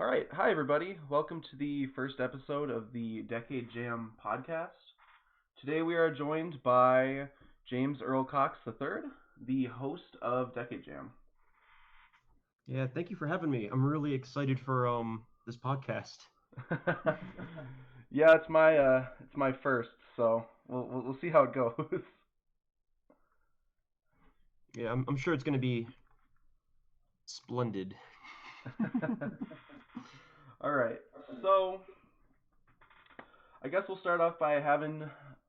All right. Hi, everybody. Welcome to the first episode of the Decade Jam podcast. Today we are joined by James Earl Cox III, the host of Decade Jam. Yeah, thank you for having me. I'm really excited for this podcast. Yeah, it's my first, so we'll see how it goes. Yeah, I'm sure it's going to be splendid. All right. So I guess we'll start off by having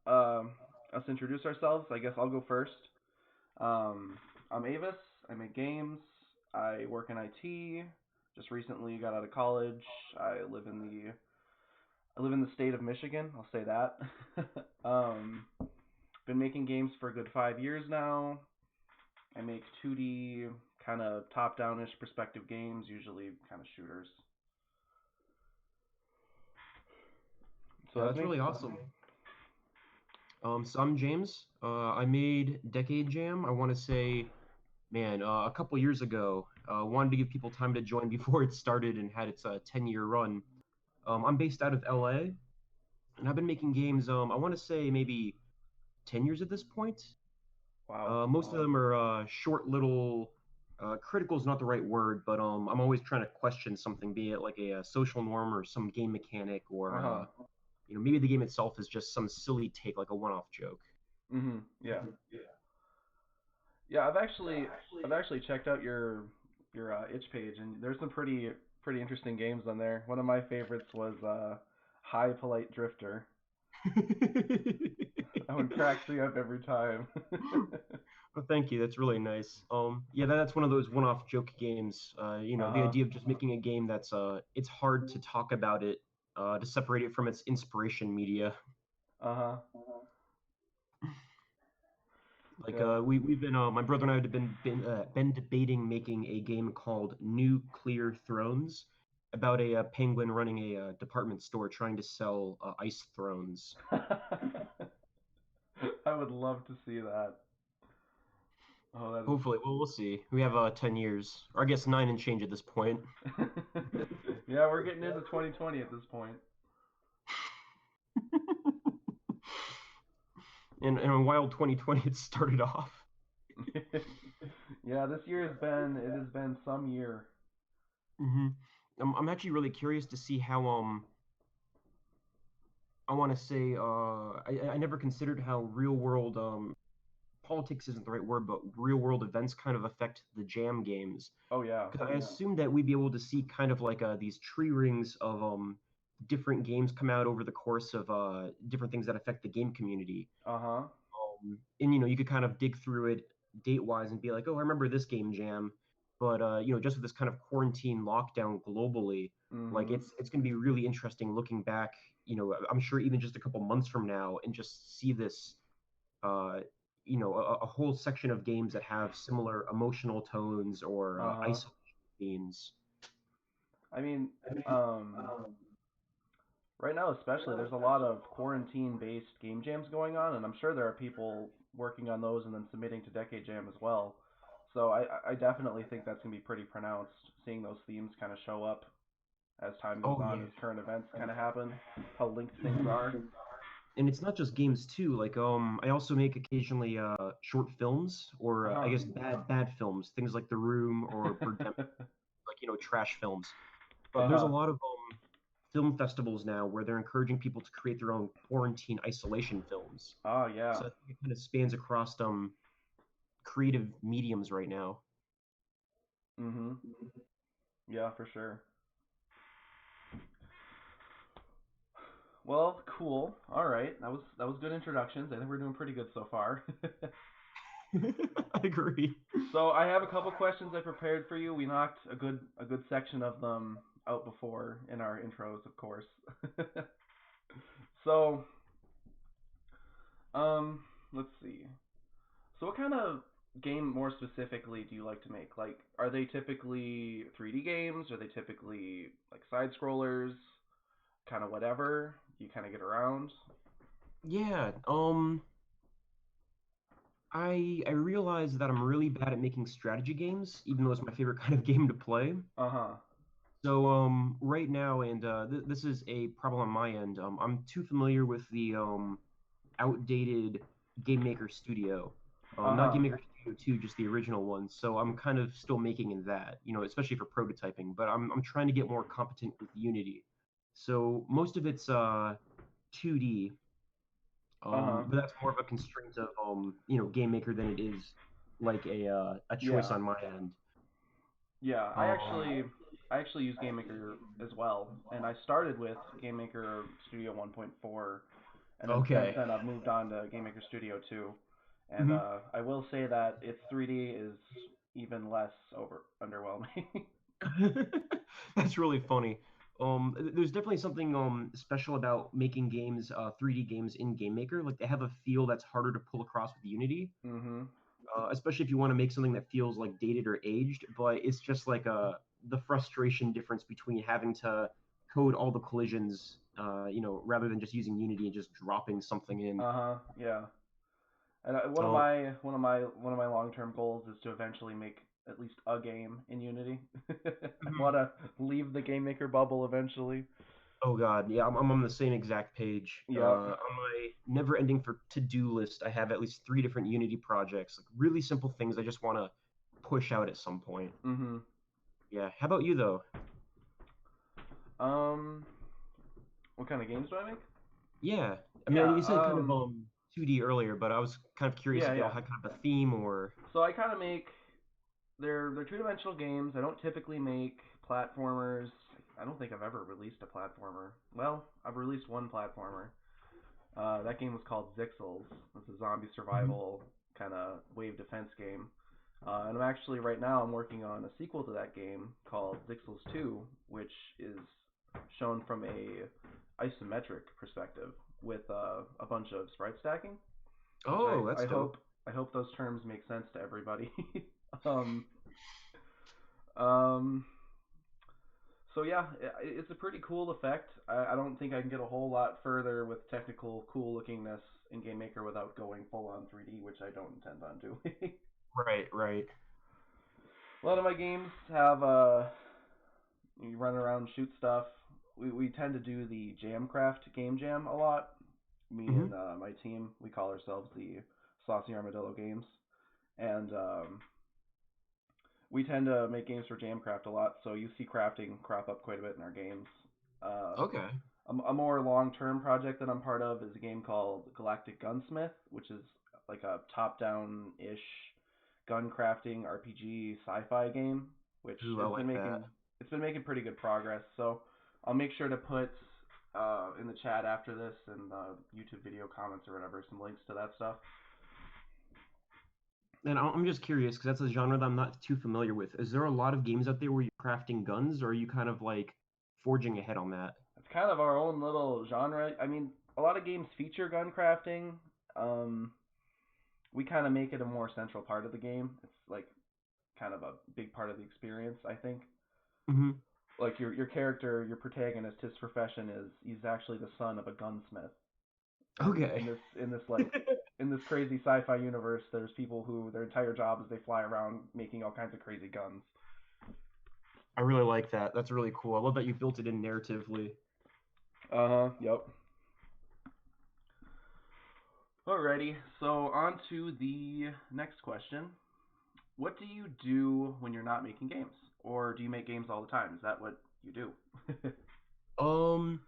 um us introduce ourselves. I guess I'll go first. I'm Avis. I make games. I work in IT. Just recently got out of college. I live in the state of Michigan. I'll say that. um, been making games for a good 5 years now. I make 2D kind of top-downish perspective games, usually kind of shooters. So Yeah, that's that's me. really awesome. So I'm James. I made Decade Jam. I want to say, man, a couple years ago. Wanted to give people time to join before it started and had its 10-year run. I'm based out of LA, and I've been making games. I want to say maybe 10 years at this point. Wow. Most of them are short little. Critical is not the right word, but I'm always trying to question something, be it like a social norm or some game mechanic, or Uh huh. maybe the game itself is just some silly take, like a one-off joke. Yeah. Yeah. I've actually checked out your itch page, and there's some pretty interesting games on there. One of my favorites was High Polite Drifter. That one cracks me up every time. Well, thank you. That's really nice. Yeah, that's one of those one-off joke games. The Uh-huh. idea of just making a game that's it's hard to talk about it, to separate it from its inspiration media. Uh-huh. Like Yeah. we've been my brother and I have been debating making a game called Nuclear Thrones about a penguin running a department store trying to sell ice thrones. I would love to see that. Oh, that Hopefully, well, we'll see. We have 10 years, or I guess nine and change at this point. is. Yeah, we're getting into 2020 at this point. And a wild 2020 it started off. Yeah, this year it has been some year. hmm I'm actually really curious to see how I want to say I never considered how real world politics isn't the right word, but real world events kind of affect the jam games. Oh yeah. Because I assumed that we'd be able to see kind of like these tree rings of different games come out over the course of different things that affect the game community. Uh-huh. And you could kind of dig through it date wise and be like, oh, I remember this game jam. But just with this kind of quarantine lockdown globally, like Mm-hmm. it's gonna be really interesting looking back. I'm sure even just a couple months from now and just see this uh, a whole section of games that have similar emotional tones or Uh-huh. isolation themes. I mean, um, right now especially, there's a lot of quarantine-based game jams going on, and I'm sure there are people working on those and then submitting to Decade Jam as well. So I definitely think that's gonna be pretty pronounced, seeing those themes kind of show up as time goes Oh on, yeah. as current events kind of happen, how linked things Mhm. are. And it's not just games too. Like I also make occasionally short films or I Uh-huh. guess bad films, things like The Room or Birdemic, like trash films. But there's a Uh-huh. lot of film festivals now where they're encouraging people to create their own quarantine isolation films. Oh yeah. So I think it kind of spans across creative mediums right now. Mhm. Yeah, for sure. Well, cool. All right. That was good introductions. I think we're doing pretty good so far. I agree. So I have a couple questions I prepared for you. We knocked a good section of them out before in our intros, of course. So, um, let's see. So what kind of game more specifically do you like to make? Like, are they typically 3D games? Are they typically like side scrollers? Kind of whatever. You kind of get around. Yeah. I realize that I'm really bad at making strategy games, even though it's my favorite kind of game to play. Uh huh. So right now, and this is a problem on my end. I'm too familiar with the outdated Game Maker Studio. Not Uh-huh. Game Maker Studio 2, just the original one. So I'm kind of still making in that, especially for prototyping. But I'm trying to get more competent with Unity. So most of it's 2D, Uh-huh. but that's more of a constraint of Game Maker than it is like a choice Yeah. on my end. Yeah, Um, I actually use GameMaker as well, and I started with GameMaker Studio 1.4, and then since okay. then I've moved on to GameMaker Studio 2, and Mhm. I will say that its 3D is even less over underwhelming. That's really funny. There's definitely something special about making games, 3D games in Game Maker. Like they have a feel that's harder to pull across with Unity, Mhm. especially if you want to make something that feels like dated or aged. But it's just like the frustration difference between having to code all the collisions, rather than just using Unity and just dropping something in. Uh-huh. Yeah. And Uh, one of my long-term goals is to eventually make at least a game in Unity. I mhm. want to leave the GameMaker bubble eventually. Oh God, yeah, I'm on the same exact page. Yep. On my never-ending for to-do list, I have at least three different Unity projects, like really simple things I just want to push out at some point. Mhm. Yeah. How about you though? Um, what kind of games do I make? Yeah. I mean, Yeah, you said kind of 2D earlier, but I was kind of curious yeah, if they all yeah. had kind of a theme or. So I kind of make they're two-dimensional games. I don't typically make platformers. I don't think I've ever released a platformer. Well, I've released one platformer. That game was called Zixels. It's a zombie Mhm. survival kind of wave defense game. And I'm actually right now I'm working on a sequel to that game called Zixels 2, which is shown from a isometric perspective with a bunch of sprite stacking, which Oh, that's dope. I hope those terms make sense to everybody. um, um, so yeah, it's a pretty cool effect. I don't think I can get a whole lot further with technical cool lookingness in Game Maker without going full on 3D, which I don't intend on doing. Right, right. A lot of my games have you run around, shoot stuff. We tend to do the Jamcraft game jam a lot. Me Hmm. and my team, we call ourselves the Saucy Armadillo Games, and we tend to make games for Jamcraft a lot. So you see crafting crop up quite a bit in our games. Uh, Okay. a more long-term project that I'm part of is a game called Galactic Gunsmith, which is like a top-down-ish gun crafting RPG sci-fi game, which Ooh, I like that. it's been making pretty good progress. So I'll make sure to put in the chat after this and YouTube video comments or whatever some links to that stuff. And I'm just curious because that's a genre that I'm not too familiar with. Is there a lot of games out there where you're crafting guns, or are you kind of like forging ahead on that? It's kind of our own little genre. I mean, a lot of games feature gun crafting. Um, we kind of make it a more central part of the game. It's like kind of a big part of the experience, I think. Hmm. Like your character, your protagonist, his profession is he's actually the son of a gunsmith. And Okay. in this crazy sci-fi universe, there's people who their entire job is they fly around making all kinds of crazy guns. I really like that. That's really cool. I love that you built it in narratively. Uh huh. Yep. Alrighty. So on to the next question. What do you do when you're not making games, or do you make games all the time? Is that what you do? Um,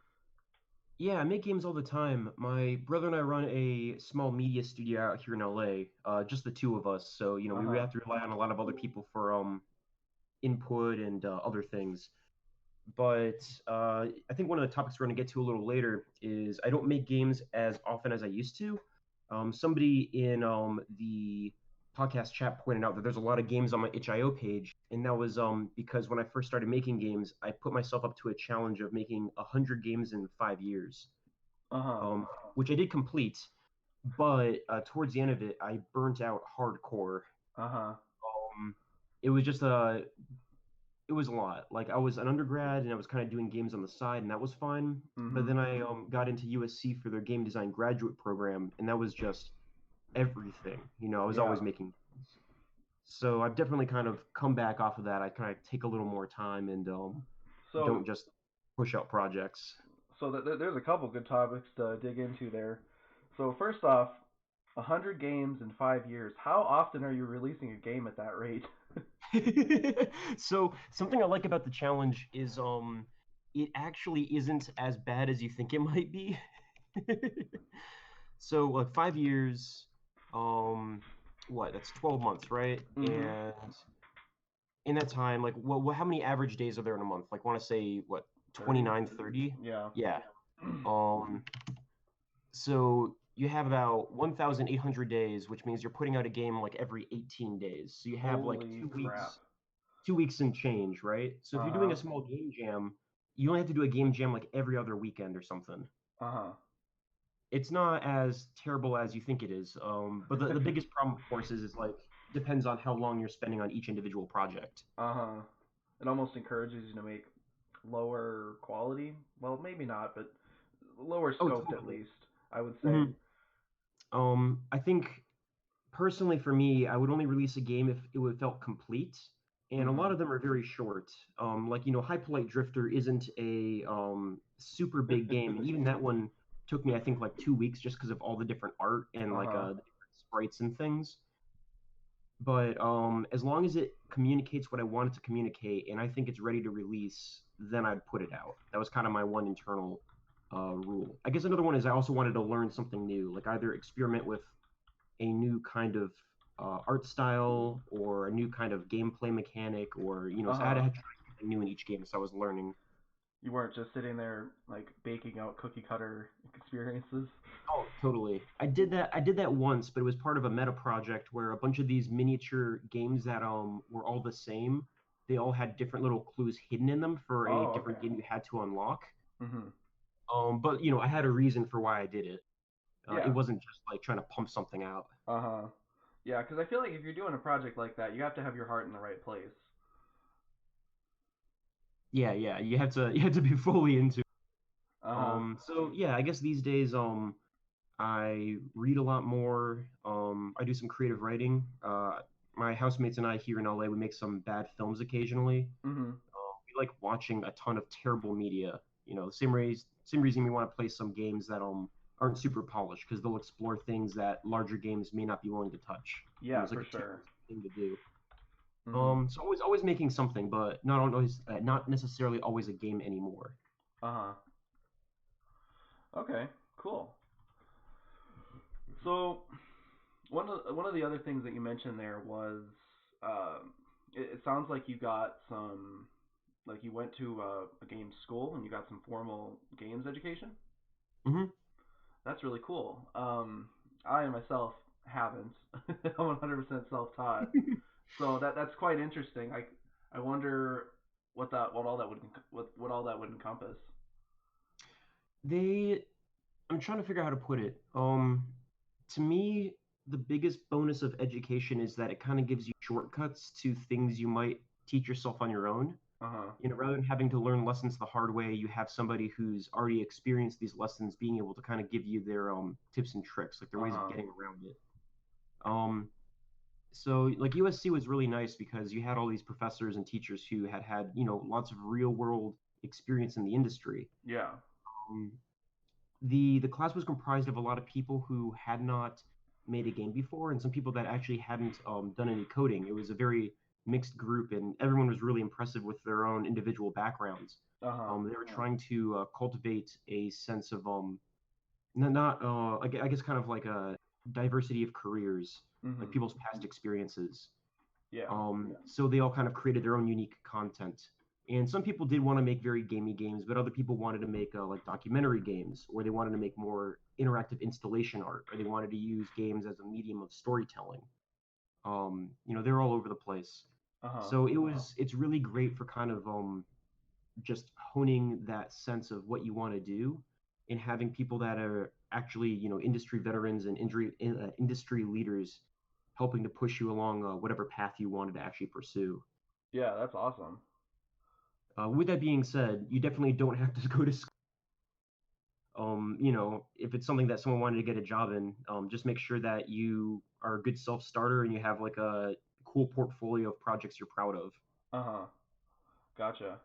yeah, I make games all the time. My brother and I run a small media studio out here in LA, just the two of us. So, Uh we huh. have to rely on a lot of other people for input and other things. But I think one of the topics we're going to get to a little later is I don't make games as often as I used to. Somebody in the podcast chat pointed out that there's a lot of games on my itch.io page, and that was because when I first started making games, I put myself up to a challenge of making 100 games in 5 years, Uh huh. which I did complete. But towards the end of it, I burnt out hardcore. Uh huh. Um, it was just it was a lot. Like I was an undergrad and I was kind of doing games on the side, and that was fine. But Mhm. then I got into USC for their game design graduate program, and that was just everything. I was Yeah. always making games. So I've definitely kind of come back off of that. I kind of take a little more time and So don't just push out projects. there's a couple good topics to dig into there. So first off, 100 games in 5 years. How often are you releasing a game at that rate? So something I like about the challenge is it actually isn't as bad as you think it might be. So like 5 years, um, what? That's 12 months, right? Mm-hmm. And in that time, like what how many average days are there in a month? Like want to say what 30? 29, 30? Yeah. Yeah. Um, so you have about 1,800 days, which means you're putting out a game like every 18 days. So you have like Holy two crap. weeks 2 weeks and change, right? So if you're doing Uh-huh. a small game jam, you only have to do a game jam like every other weekend or something. Uh-huh. It's not as terrible as you think it is. But the biggest problem, of course, is like depends on how long you're spending on each individual project. Uh-huh. It almost encourages you to make lower quality. Well, maybe not, but lower Oh, scoped at totally. least, I would say. hmm I think personally for me, I would only release a game if it would felt complete, and a Mm-hmm. lot of them are very short. Like High Polite Drifter isn't a super big game, and even that one took me, I think, like 2 weeks just because of all the different art and like Uh-huh. the different sprites and things. But as long as it communicates what I want it to communicate, and I think it's ready to release, then I'd put it out. That was kind of my one internal rule. I guess another one is I also wanted to learn something new, like either experiment with a new kind of art style or a new kind of gameplay mechanic, or so I had to Uh-huh. try something new in each game. So I was learning. You weren't just sitting there like baking out cookie cutter experiences. Oh, totally. I did that once, but it was part of a meta project where a bunch of these miniature games that were all the same. They all had different little clues hidden in them for a Oh, okay. different game you had to unlock. Mm-hmm. But I had a reason for why I did it. It Yeah. wasn't just like trying to pump something out. Uh-huh. Yeah, because I feel like if you're doing a project like that, you have to have your heart in the right place. Yeah, yeah. You have to be fully into. Uh-huh. So yeah, I guess these days I read a lot more. I do some creative writing. My housemates and I here in LA, we make some bad films occasionally. Mm-hmm. We like watching a ton of terrible media. Same reason we want to play some games that aren't super polished because they'll explore things that larger games may not be willing to touch. Yeah, It's like for a sure. terrible thing to do. Mm-hmm. So always making something, but not necessarily always a game anymore. Uh-huh. Okay, cool. So one of the other things that you mentioned there was it sounds like you got some like you went to a games school and you got some formal games education. hmm That's really cool. I myself haven't. I'm 100% self-taught. So that's quite interesting. I wonder what all that would encompass. They I'm trying to figure out how to put it. To me, the biggest bonus of education is that it kind of gives you shortcuts to things you might teach yourself on your own. Uh-huh. Rather than having to learn lessons the hard way, you have somebody who's already experienced these lessons being able to kind of give you their tips and tricks, like their ways of Uh-huh. getting around it. Um, so like USC was really nice because you had all these professors and teachers who had, lots of real world experience in the industry. Yeah. Um, the class was comprised of a lot of people who had not made a game before and some people that actually hadn't done any coding. It was a very mixed group, and everyone was really impressive with their own individual backgrounds. Uh-huh. They were trying to cultivate a sense of not I guess kind of like a diversity of careers, like Mhm. people's past experiences. Yeah. So they all kind of created their own unique content. And some people did want to make very gamey games, but other people wanted to make like documentary games, or they wanted to make more interactive installation art, or they wanted to use games as a medium of storytelling. They're all over the place. Uh-huh. So it's really great for kind of just honing that sense of what you want to do, and having people that are actually industry veterans and industry leaders helping to push you along whatever path you wanted to actually pursue. Yeah, that's awesome. With that being said, you definitely don't have to go to school. If it's something that someone wanted to get a job in, just make sure that you are a good self-starter and you have like a cool portfolio of projects you're proud of. Uh-huh. Gotcha.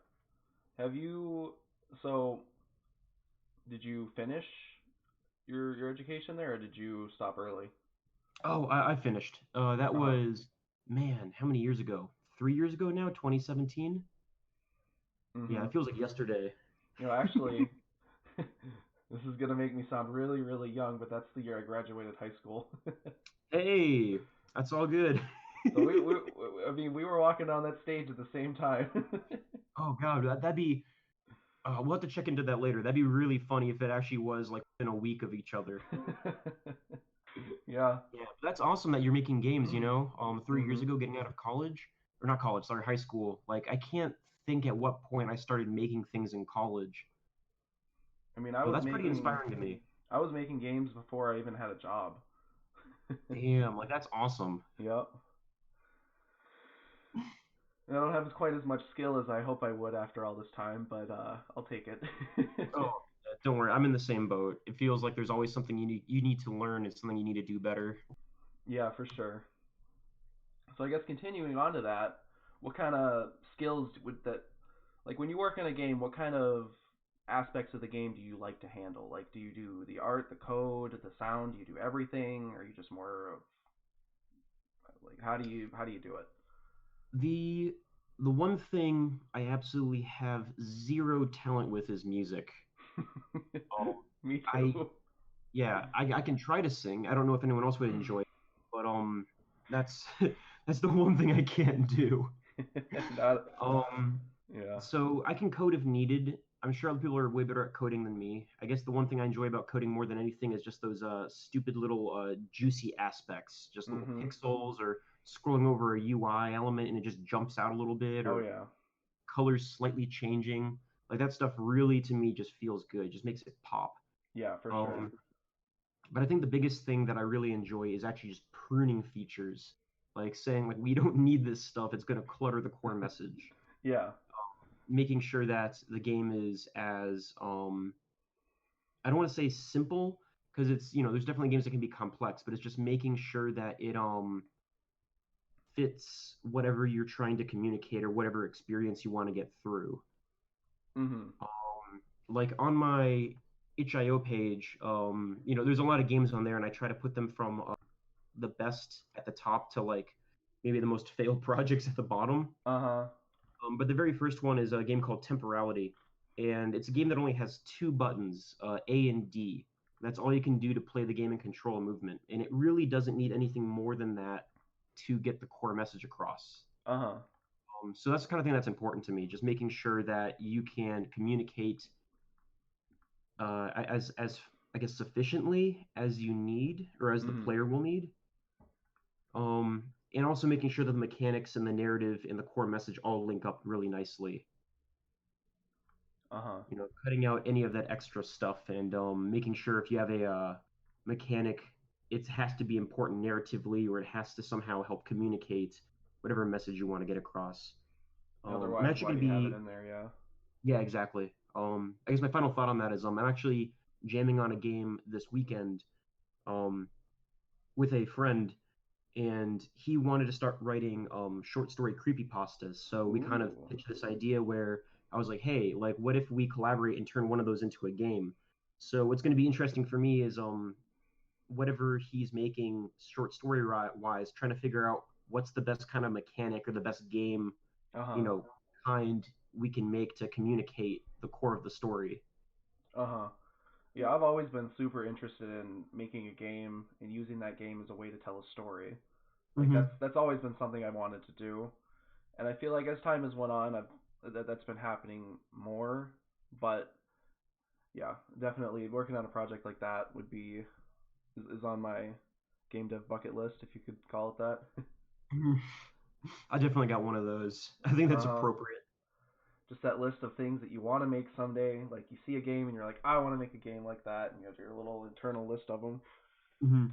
Have you so did you finish your education there or did you stop early? Oh, I finished. That Uh-huh. was, man, how many years ago? 3 years ago now, 2017. Yeah, Mhm. it feels like yesterday. Actually, this is gonna make me sound really, really young, but that's the year I graduated high school. Hey, that's all good. So I mean, we were walking down that stage at the same time. Oh God, that'd be. We'll have to check into that later. That'd be really funny if it actually was like within a week of each other. Yeah. Yeah, but that's awesome that you're making games. Mhm. 3 years ago, getting out of college, or not college, sorry, high school. Like, I can't think at what point I started making things in college. I mean, That's pretty inspiring to me. I was making games before I even had a job. Damn, like that's awesome. Yep. I don't have quite as much skill as I hope I would after all this time, but I'll take it. Oh, don't worry, I'm in the same boat. It feels like there's always something you need to learn. It's something you need to do better. Yeah, for sure. So I guess continuing on to that, what kind of skills would that like when you work in a game, what kind of aspects of the game do you like to handle? Like, do you do the art, the code, the sound? Do you do everything? Or are you just more of like how do you do it? The the one thing I absolutely have zero talent with is music. Um, Me I too. yeah, I can try to sing. I don't know if anyone else would enjoy it, but that's that's the one thing I can't do. Not, Um, yeah. so I can code if needed. I'm sure other people are way better at coding than me. I guess the one thing I enjoy about coding more than anything is just those stupid little juicy aspects, just little Mhm. pixels or scrolling over a UI element and it just jumps out a little bit Oh or yeah. colors slightly changing. Like that stuff really to me just feels good, just makes it pop. Yeah, for sure. Um, but I think the biggest thing that I really enjoy is actually just pruning features, like saying like we don't need this stuff, it's going to clutter the core message. Yeah. Making sure that the game is as I don't want to say simple because it's there's definitely games that can be complex, but it's just making sure that it fits whatever you're trying to communicate or whatever experience you want to get through. Mhm. Like on my itch.io page, there's a lot of games on there, and I try to put them from the best at the top to like maybe the most failed projects at the bottom. Uh huh. But the very first one is a game called Temporality, and it's a game that only has two buttons, A and D. That's all you can do to play the game and control a movement, and it really doesn't need anything more than that to get the core message across. Uh huh. So that's the kind of thing that's important to me, just making sure that you can communicate as I guess sufficiently as you need or as the Mhm. player will need. And also making sure that the mechanics and the narrative and the core message all link up really nicely. Uh huh. Cutting out any of that extra stuff and making sure if you have a mechanic, it has to be important narratively or it has to somehow help communicate whatever message you want to get across. I'm Otherwise, actually why going do to you have it be, in there? Yeah. yeah, exactly. I guess my final thought on that is I'm actually jamming on a game this weekend um, with a friend and he wanted to start writing short story creepypastas. So we kind of Ooh. pitched this idea where I was like, hey, like, what if we collaborate and turn one of those into a game? So what's going to be interesting for me is whatever he's making short story wise, trying to figure out what's the best kind of mechanic or the best game, Uh you huh. know, kind we can make to communicate the core of the story. Uh huh. Yeah, I've always been super interested in making a game and using that game as a way to tell a story. Like Hmm. that's always been something I wanted to do, and I feel like as time has went on, that's been happening more. But yeah, definitely working on a project like that would be is on my game dev bucket list, if you could call it that. I definitely got one of those. I think Uh that's huh. appropriate. Just that list of things that you want to make someday. Like you see a game and you're like, I want to make a game like that, and you have your little internal list of them. Hmm.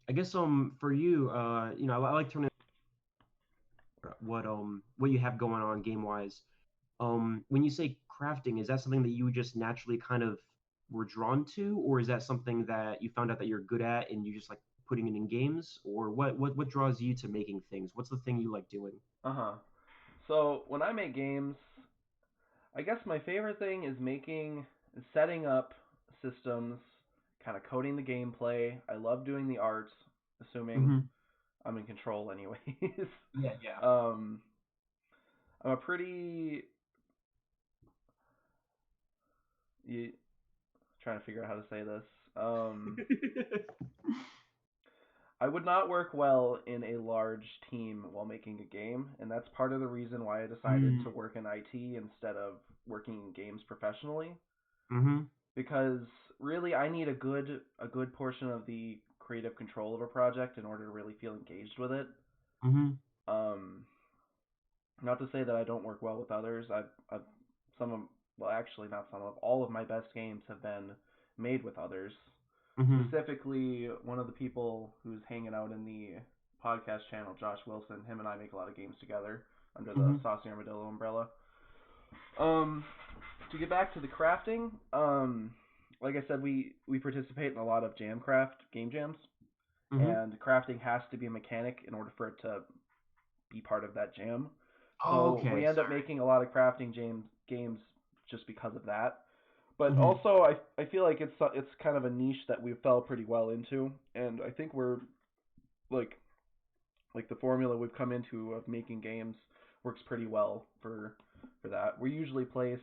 I guess for you, I like turning what you have going on game wise. When you say crafting, is that something that you just naturally kind of were drawn to, or is that something that you found out that you're good at and you just like putting it in games, or what draws you to making things? What's the thing you like doing? Uh huh. So when I make games, I guess my favorite thing is setting up systems, kind of coding the gameplay. I love doing the art, assuming Mm-hmm. I'm in control anyways. Yeah, yeah. um, I'm a pretty you, trying to figure out how to say this. I would not work well in a large team while making a game, and that's part of the reason why I decided Mm, to work in IT instead of working in games professionally. mm-hmm. Because really, I need a good portion of the creative control of a project in order to really feel engaged with it. Mm-hmm. Um, Not to say that I don't work well with others. I've some of well, actually not some of all of my best games have been made with others. Mm-hmm. Specifically, one of the people who's hanging out in the podcast channel, Josh Wilson, him and I make a lot of games together under the Mm-hmm. Saucy Armadillo umbrella. Um, to get back to the crafting, like I said, we participate in a lot of game jams, Mm-hmm. and crafting has to be a mechanic in order for it to be part of that jam. Oh, So okay. we end up making a lot of crafting games just because of that. But Mm-hmm. also, I feel like it's kind of a niche that we fell pretty well into, and I think we're like the formula we've come into of making games works pretty well for that. We usually place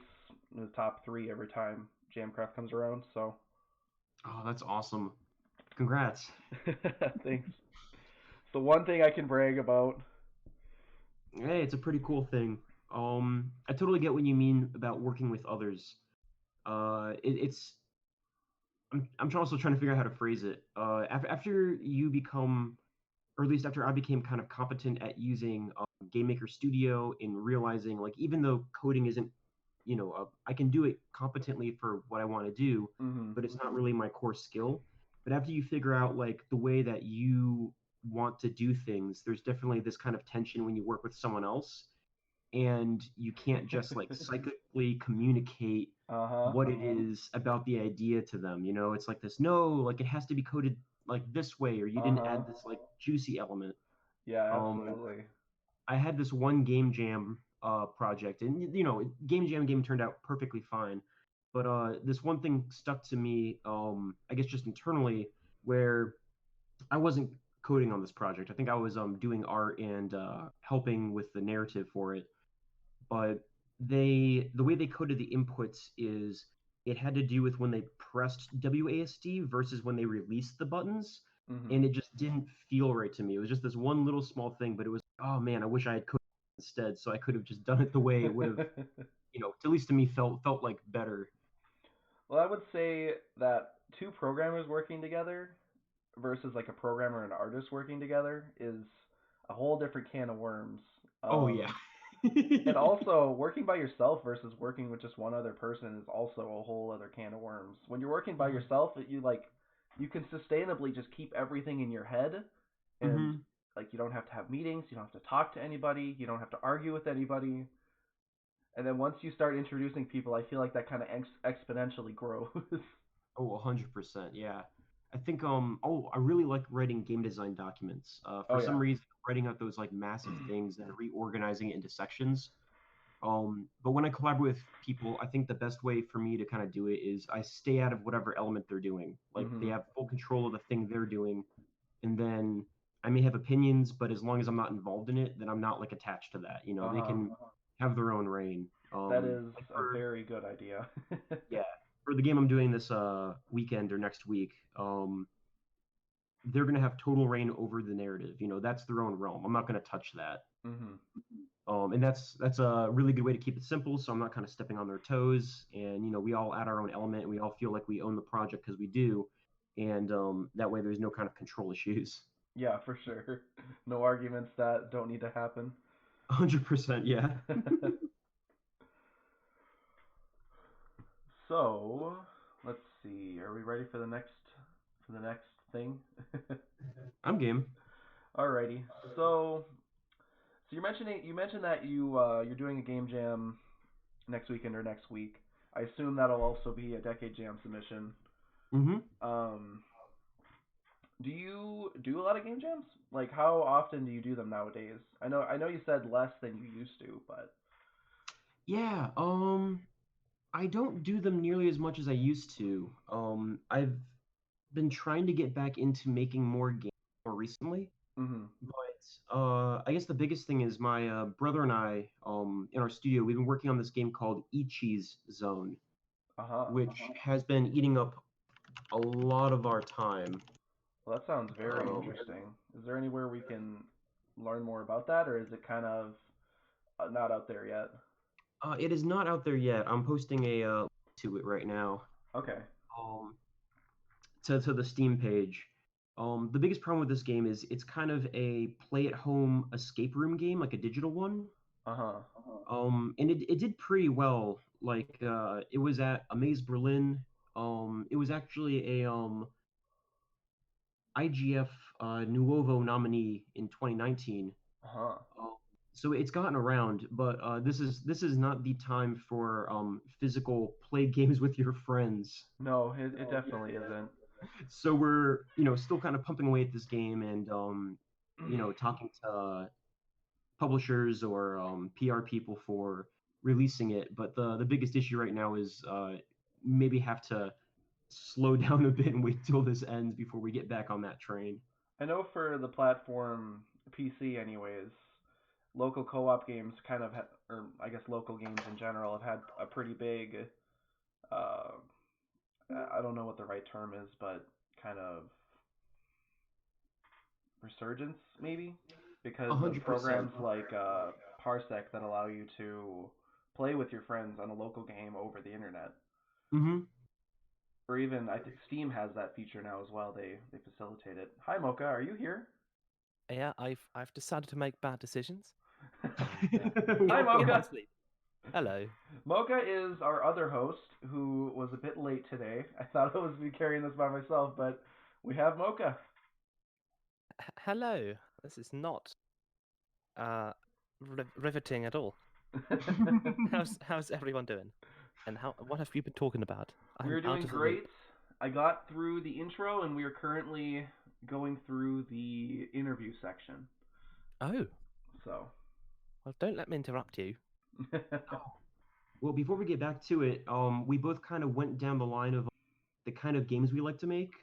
in the top three every time Jamcraft comes around. So Oh, that's awesome. Congrats. thanks. So one thing I can brag about. Hey, it's a pretty cool thing. I totally get what you mean about working with others. It's I'm also trying to figure out how to phrase it. After you become, or at least after I became kind of competent at using Game Maker Studio and realizing, like, even though coding isn't, I can do it competently for what I want to do, Mhm. but it's not really my core skill. But after you figure out like the way that you want to do things, there's definitely this kind of tension when you work with someone else and you can't just like psychically communicate Uh huh. what it is about the idea to them. It's like this, no, like it has to be coded like this way, or you Uh didn't huh. add this like juicy element. Yeah, Um, absolutely. I had this one game jam project, and game jam game turned out perfectly fine. But this one thing stuck to me, I guess just internally, where I wasn't coding on this project. I think I was doing art and helping with the narrative for it, but the way they coded the inputs is it had to do with when they pressed WASD versus when they released the buttons, Mhm. and it just didn't feel right to me. It was just this one little small thing, but it was, oh man, I wish I had coded instead, so I could have just done it the way it would have, at least to me felt like better. Well, I would say that two programmers working together versus like a programmer and artist working together is a whole different can of worms. Oh yeah. Um, and also working by yourself versus working with just one other person is also a whole other can of worms. When you're working by yourself, you can sustainably just keep everything in your head, and Hmm. like you don't have to have meetings, you don't have to talk to anybody, you don't have to argue with anybody. And then once you start introducing people, I feel like that kind of exponentially grows. Oh, 100%. Yeah. I think I really like writing game design documents. Oh For some yeah. reason, writing out those like massive things and reorganizing it into sections. But when I collaborate with people, I think the best way for me to kind of do it is I stay out of whatever element they're doing. Like they Mhm. have full control of the thing they're doing, and then I may have opinions, but as long as I'm not involved in it, then I'm not like attached to that. Uh They huh. can have their own reign. That is Like a for very good idea. Yeah, for the game I'm doing this weekend or next week, they're gonna have total reign over the narrative. That's their own realm. I'm not gonna touch that. Mhm. And that's a really good way to keep it simple. So I'm not kind of stepping on their toes. And we all add our own element, and we all feel like we own the project because we do. And that way, there's no kind of control issues. Yeah, for sure. No arguments that don't need to happen. 100%, yeah. So, let's see. Are we ready for the next thing? I'm game. Alrighty. So you mentioned that you're doing a game jam next weekend or next week. I assume that'll also be a decade jam submission. Hmm. Um, do you do a lot of game jams? Like how often do you do them nowadays? I know you said less than you used to, but Yeah. I don't do them nearly as much as I used to. I've been trying to get back into making more games more recently, Mhm. but I guess the biggest thing is my brother and I, in our studio, we've been working on this game called Ichi's Zone, Uh-huh. which has been eating up a lot of our time. Well, that sounds very Um, interesting. Is there anywhere we can learn more about that, or is it kind of not out there yet? it is not out there yet. I'm posting a link to it right now. Okay. Um, to the Steam page. The biggest problem with this game is it's kind of a play at home escape room game, like a digital one. Uh-huh. And it did pretty well. Like it was at Amaze Berlin. It was actually a IGF Nuovo nominee in 2019. Uh-huh. Um, so it's gotten around, but this is not the time for physical play games with your friends. No, it definitely isn't. So we're still kind of pumping away at this game and talking to publishers or PR people for releasing it. But the biggest issue right now is maybe have to slow down a bit and wait till this ends before we get back on that train. I know for the platform PC anyways, local co-op games kind of or I guess local games in general have had a pretty big uh I don't know what the right term is, but kind of resurgence maybe A because of hundred percent. programs like Parsec that allow you to play with your friends on a local game over the internet. Mm-hmm. Or even I think Steam has that feature now as well. They facilitate it. Hi Mocha, are you here? Yeah, I've decided to make bad decisions, and Hi get no Mocha. sleep. Hello. Mocha is our other host who was a bit late today. I thought I was be carrying this by myself, but we have Mocha. Hello. This is not riveting at all. How's everyone doing? And what have you been talking about? I'm We're out doing of the loop. great. I got through the intro and we are currently going through the interview section. Oh, So, well, don't let me interrupt you. Well, before we get back to it, we both kind of went down the line of the kind of games we like to make.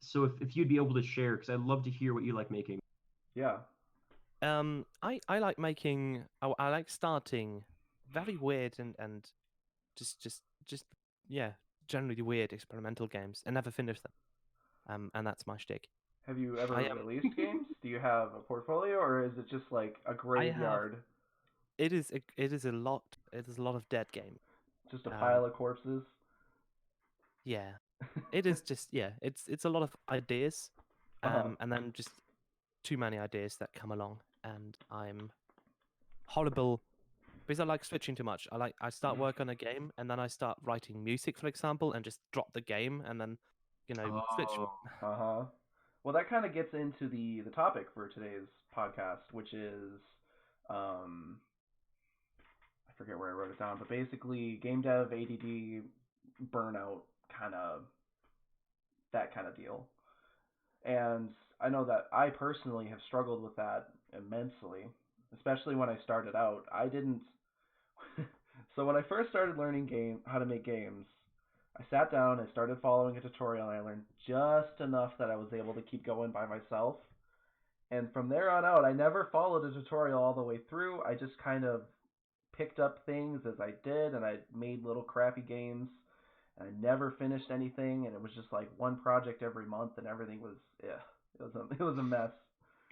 So if you'd be able to share, because I'd love to hear what you like making. yeah. I like making. I like starting very weird and just yeah, generally weird experimental games and never finish them. And that's my shtick. Have you I ever am. released games? Do you have a portfolio or is it just like a I have. graveyard? It is a lot. It is a lot of dead game. Just a Um, pile of corpses? yeah, it is just yeah. It's a lot of ideas, Uh-huh. and then just too many ideas that come along, and I'm horrible because I like switching too much. I start work on a game, and then I start writing music, for example, and just drop the game, and then switch. Oh. Uh-huh. Well, that kind of gets into the topic for today's podcast, which is um I forget where I wrote it down, but basically game dev, ADD, burnout, kind of that kind of deal. And I know that I personally have struggled with that immensely, especially when I started out. I didn't So when I first started learning how to make games, I sat down, I started following a tutorial, and I learned just enough that I was able to keep going by myself. And from there on out, I never followed a tutorial all the way through. I just kind of picked up things as I did, and I made little crappy games, and I never finished anything, and it was just like one project every month, and everything was yeah, it was a mess.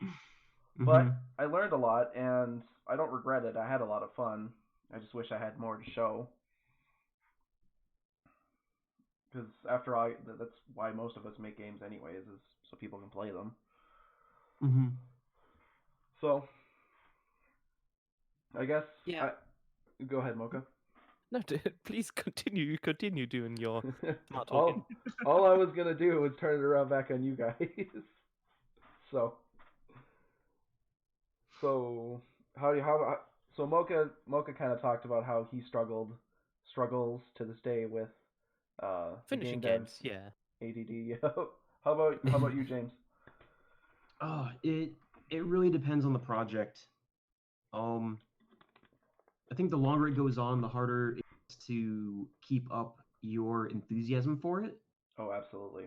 Mm-hmm. But I learned a lot, and I don't regret it. I had a lot of fun. I just wish I had more to show, because after all, that's why most of us make games anyways, is so people can play them. Mm-hmm. So I guess Yeah. I go ahead, Mocha. No, please continue doing your smart all talking. all I was gonna do was turn it around back on you guys. so so how so Mocha kind of talked about how he struggles to this day with the game Finishing devs games, yeah. ADD. How about you, James? Oh, it really depends on the project. Um, I think the longer it goes on, the harder it is to keep up your enthusiasm for it. Oh, absolutely.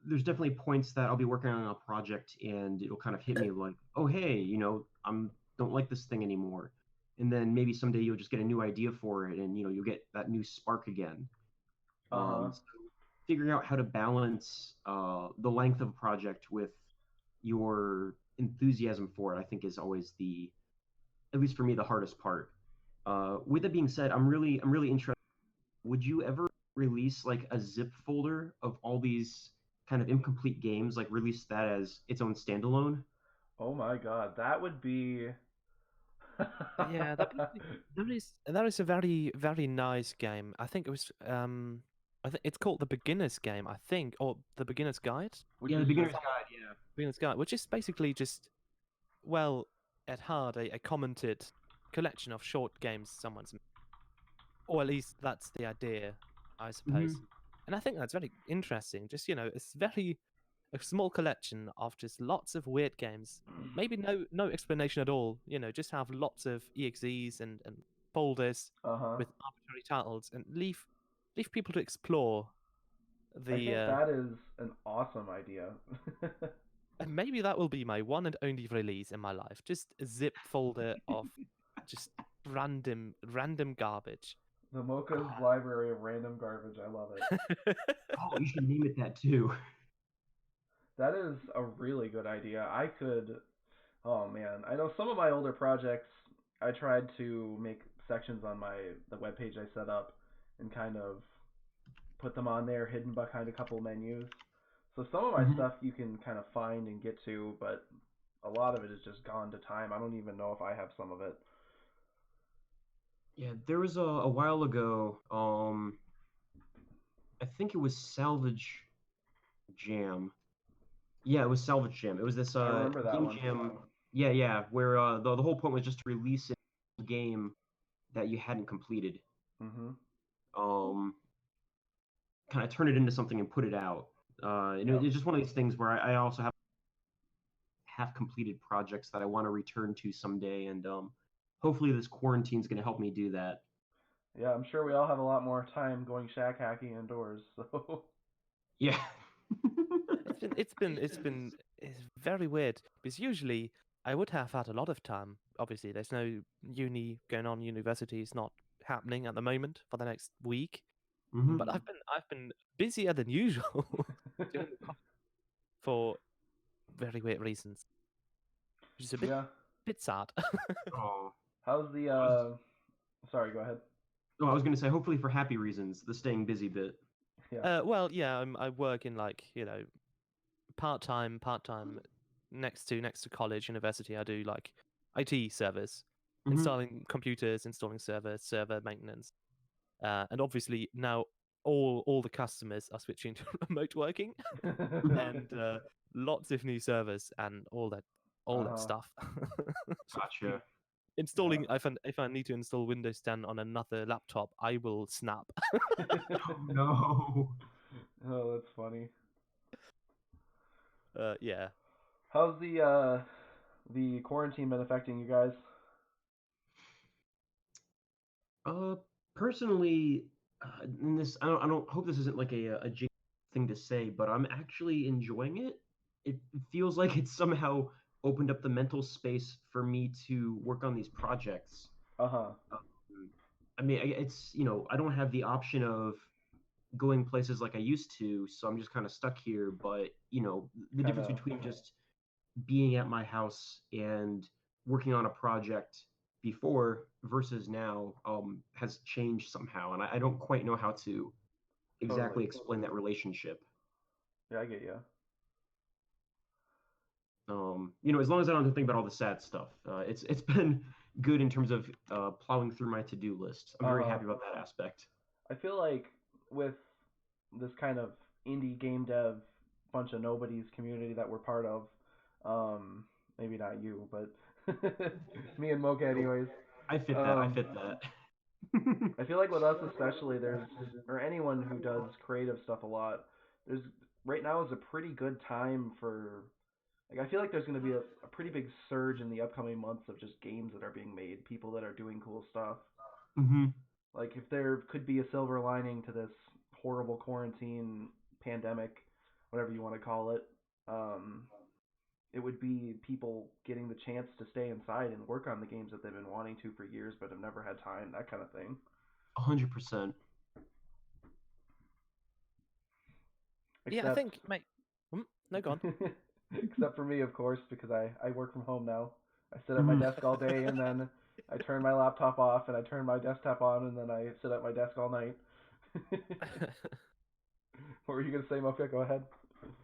There's definitely points that I'll be working on a project and it'll kind of hit me like, oh hey, I'm don't like this thing anymore. And then maybe someday you'll just get a new idea for it, and you'll get that new spark again. Uh-huh. So figuring out how to balance the length of a project with your enthusiasm for it, I think, is always at least for me, the hardest part. With that being said, I'm really interested. Would you ever release like a zip folder of all these kind of incomplete games, like release that as its own standalone? Oh my God, that would be Yeah, that is a very very nice game. I think it was I think it's called the Beginner's Game, I think, or the Beginner's Guide. which Yeah, the is just beginner's guide. Yeah. Beginner's Guide, which is basically just, well, at heart, a commented collection of short games someone's made. Or at least that's the idea, I suppose. Hmm. And I think that's very interesting. Just, it's very a small collection of just lots of weird games. Maybe no explanation at all. Just have lots of exes and folders uh-huh. with arbitrary titles and leave people to explore I the think that is an awesome idea. and maybe that will be my one and only release in my life. Just a zip folder of just random garbage. The Mocha's library of random garbage. I love it. Oh, you should name it that too. That is a really good idea. I could. Oh man, I know some of my older projects. I tried to make sections on the web page I set up and kind of put them on there, hidden behind a couple menus. So some of my Hmm. stuff you can kind of find and get to, but a lot of it is just gone to time. I don't even know if I have some of it. Yeah, there was a while ago. I think it was Salvage Jam. Yeah, it was Salvage Jam. It was this I remember that game one. jam. Yeah, yeah, where the whole point was just to release a game that you hadn't completed. Mhm. Um, Kind of turn it into something and put it out. Yep. It's just one of these things where I also have half completed projects that I want to return to someday, and hopefully this quarantine is going to help me do that. Yeah, I'm sure we all have a lot more time going shack hacking indoors. So. Yeah. It's very weird because usually I would have had a lot of time. Obviously, there's no uni going on. University is not happening at the moment for the next week. Hmm. But I've been busier than usual during the for very weird reasons, which is a bit Yeah. bit sad. Oh. How's the Sorry, go ahead. Oh, I was going to say, hopefully for happy reasons, the staying busy bit. Yeah. Well, yeah, I work in like part time next to college university. I do like IT service, Hmm. installing computers, installing servers, server maintenance, and obviously now all the customers are switching to remote working and lots of new servers and all that Uh-huh. stuff. Gotcha. Yeah. Installing if I need to install Windows 10 on another laptop, I will snap. Oh no. Oh, that's funny. Yeah. How's the quarantine been affecting you guys? Uh, Personally, in this, I don't hope this isn't like a jig thing to say, but I'm actually enjoying it. It feels like it's somehow opened up the mental space for me to work on these projects. Uh-huh. Um, I mean, I don't have the option of going places like I used to, so I'm just kind of stuck here. But the Kind difference of. between just being at my house and working on a project before versus now has changed somehow, and I don't quite know how to Totally. exactly explain that relationship. Yeah, I get you. As long as I don't have to think about all the sad stuff, it's been good in terms of plowing through my to-do list. I'm very Uh-huh. happy about that aspect. I feel like with this kind of indie game dev bunch of nobodies community that we're part of, maybe not you, but me and Mocha Nope. anyways. I fit that. I Um, fit that. I feel like with us especially, or anyone who does creative stuff a lot, there's right now is a pretty good time for Like I feel like there's going to be a pretty big surge in the upcoming months of just games that are being made, people that are doing cool stuff. Mm-hmm. Like if there could be a silver lining to this horrible quarantine pandemic, whatever you want to call it, um, it would be people getting the chance to stay inside and work on the games that they've been wanting to for years but have never had time, that kind of thing. 100%. Yeah, I Except, think, mate. No, go on. except for me, of course, because I work from home now. I sit at my Mhm. desk all day and then I turn my laptop off and I turn my desktop on and then I sit at my desk all night. What were you gonna say, Mofia? Go ahead.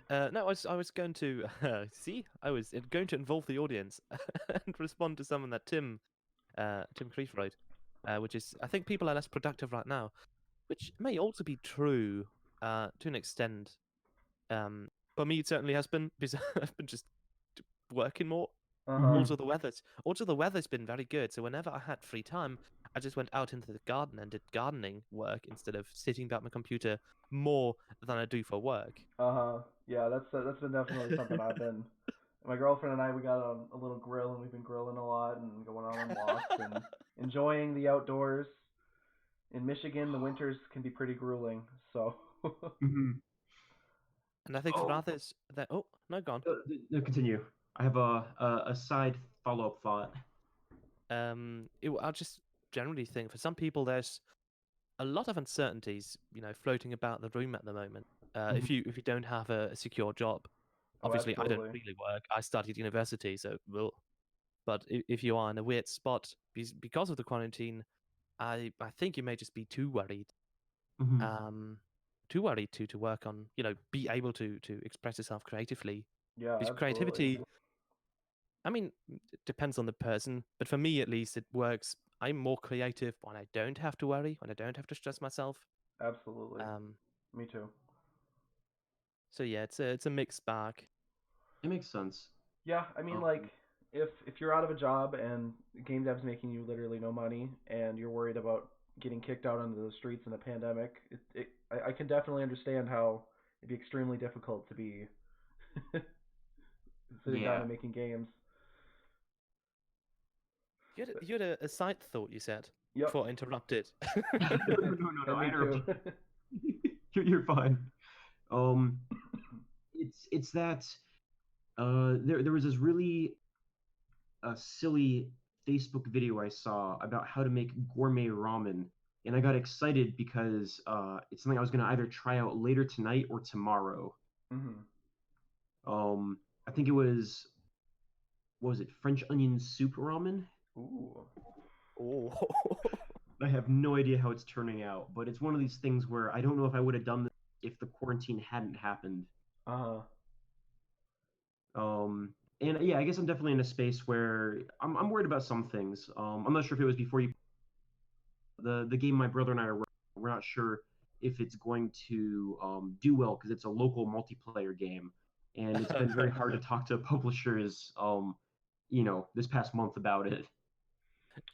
No, I was going to see. I was going to involve the audience and respond to something that Tim Creef wrote, which is I think people are less productive right now, which may also be true to an extent. For me, it certainly has been because I've been just working more. Uh-huh. Also the weather's been very good. So whenever I had free time, I just went out into the garden and did gardening work instead of sitting at my computer more than I do for work. Uh-huh. Yeah, that's been definitely something I've been. My girlfriend and I, we got a little grill and we've been grilling a lot and going on walks and enjoying the outdoors. In Michigan, the winters can be pretty grueling, so. Mhm. And I think for Oh, others that no, gone. no, continue. I have a side follow-up thought. I just generally think for some people there's a lot of uncertainties, floating about the room at the moment. If you don't have a secure job, Oh, obviously I don't absolutely. really work. I studied university, so but if you are in a weird spot because of the quarantine, I think you may just be too worried. Mhm. Too worried to work on, be able to express yourself creatively. Yeah, Because absolutely. creativity, I mean, it depends on the person, but for me at least, it works. I'm more creative when I don't have to worry, when I don't have to stress myself. Absolutely. Um, Me too. so yeah, it's a mixed bag. It makes sense. Yeah, I mean, Um, like, if you're out of a job and game dev's making you literally no money and you're worried about getting kicked out onto the streets in a pandemic, I can definitely understand how it'd be extremely difficult to be sitting down yeah. and making games. You had a side thought, you said, Yep. before I interrupted. No. And I me too. interrupted. You're fine. Um, it's that there was this really silly Facebook video I saw about how to make gourmet ramen, and I got excited because it's something I was gonna either try out later tonight or tomorrow. Mhm. I think it was, what was it, French onion soup ramen? Ooh. Oh. I have no idea how it's turning out, but it's one of these things where I don't know if I would have done this if the quarantine hadn't happened. Uh-huh. And yeah, I guess I'm definitely in a space where I'm worried about some things. I'm not sure if it was before you the game my brother and I are working on, we're not sure if it's going to do well because it's a local multiplayer game, and it's been very hard to talk to publishers, this past month about it.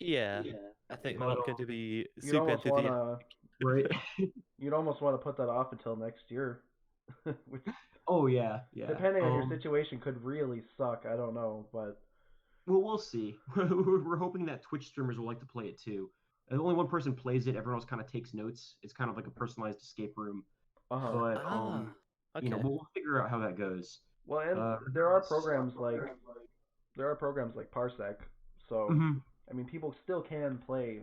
Yeah, I think they're But not going to be You'd super almost enthusiastic. wanna right. you'd almost want to put that off until next year. Which, Oh yeah, yeah. depending on your situation, could really suck. I don't know, but Well, we'll see. We're hoping that Twitch streamers will like to play it too. Only one person plays it. Everyone else kind of takes notes. It's kind of like a personalized escape room. uh-huh. But Okay. we'll figure out how that goes. Well, and Regardless, there are programs like Parsec, so mhm. I mean people still can play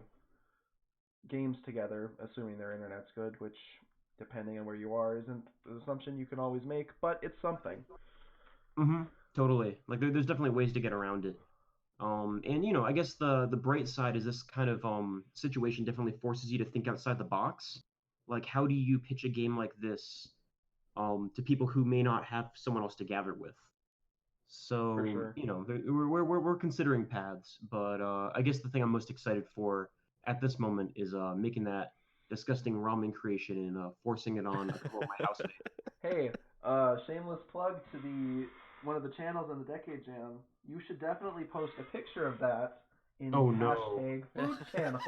games together, assuming their internet's good, which depending on where you are isn't the assumption you can always make, but it's something. Totally. Like there's definitely ways to get around it. And I guess the bright side is this kind of situation definitely forces you to think outside the box. Like, how do you pitch a game like this to people who may not have someone else to gather with? For So, sure. we're considering paths, but I guess the thing I'm most excited for at this moment is making that disgusting ramen creation and forcing it on a couple of my housemates. Hey, shameless plug to the one of the channels on the Decade Jam. You should definitely post a picture of that in the Oh no. hashtag food channel.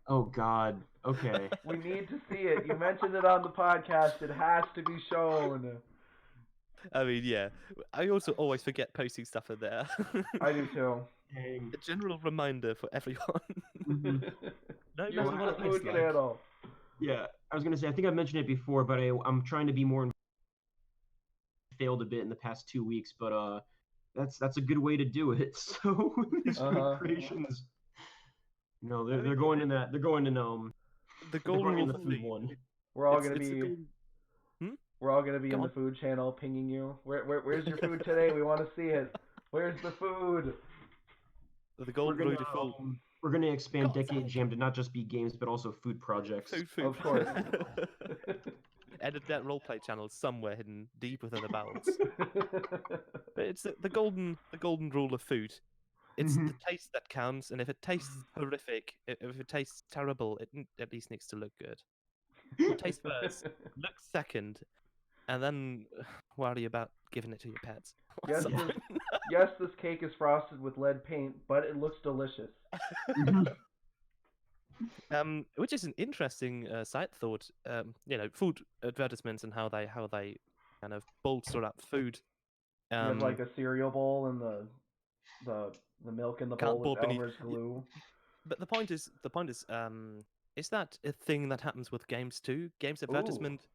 Oh God. Okay. We need to see it. You mentioned it on the podcast. It has to be shown. I mean, yeah. I also always forget posting stuff in there. I do too. Dang. A general reminder for everyone. Mhm. No Use matter what the it looks food like. channel. Yeah, I was gonna say I think I've mentioned it before, but I'm trying to be more failed a bit in the past 2 weeks, but that's a good way to do it. So these food Uh-huh. creations, no, I mean, they're going in that they're going in the they're golden going in rule the for food me. one. We're all It's gonna the be golden. Hmm? we're all gonna be Go in the on. food channel pinging you. Where's your food today? We want to see it. Where's the food? The We're golden gonna rule default. we're gonna expand Got Decade that. Jam to not just be games, but also food projects. Food. Of course. Edit that roleplay channel somewhere hidden deep within the bowels. But it's the golden rule of food. It's the taste that counts, and if it tastes horrific, if it tastes terrible, it at least needs to look good. Taste first, look second, and then worry about giving it to your pets. or Yes, something. Yes, this cake is frosted with lead paint, but it looks delicious. Which is an interesting side thought. Food advertisements and how they kind of bolster up food. You have like a cereal bowl and the milk in the bowl is Cardboard beneath. Elmer's glue. But the point is that a thing that happens with games too? Games advertisement.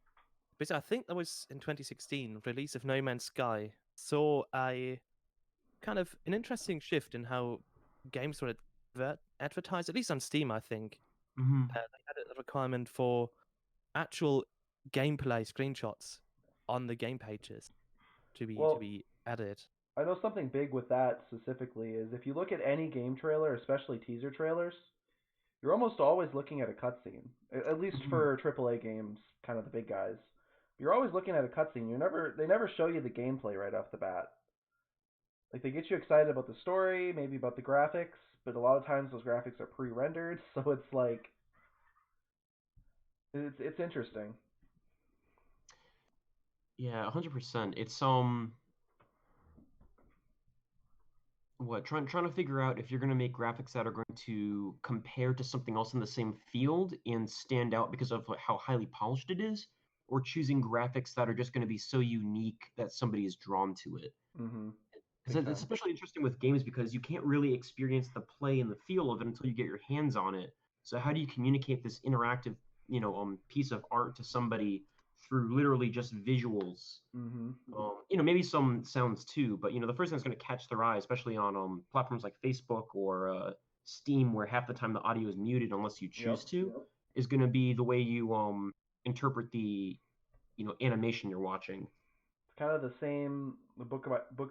Because I think that was in 2016, release of No Man's Sky saw a kind of an interesting shift in how games were advertised, at least on Steam, I think. They had a requirement for actual gameplay screenshots on the game pages to be added. I know something big with that specifically is if you look at any game trailer, especially teaser trailers, you're almost always looking at a cutscene. At least for AAA games, kind of the big guys. You're always looking at a cutscene. They never show you the gameplay right off the bat. Like they get you excited about the story, maybe about the graphics, but a lot of times those graphics are pre-rendered, so it's like it's interesting. Yeah, 100%. It's trying to figure out if you're going to make graphics that are going to compare to something else in the same field and stand out because of how highly polished it is, or choosing graphics that are just going to be so unique that somebody is drawn to it. Mm-hmm. Because it's especially interesting with games because you can't really experience the play and the feel of it until you get your hands on it. So how do you communicate this interactive, piece of art to somebody through literally just visuals? Mm-hmm. Maybe some sounds too, but the first thing that's going to catch their eye, especially on platforms like Facebook or Steam, where half the time the audio is muted unless you choose to, is going to be the way you interpret the animation you're watching. It's kind of the same book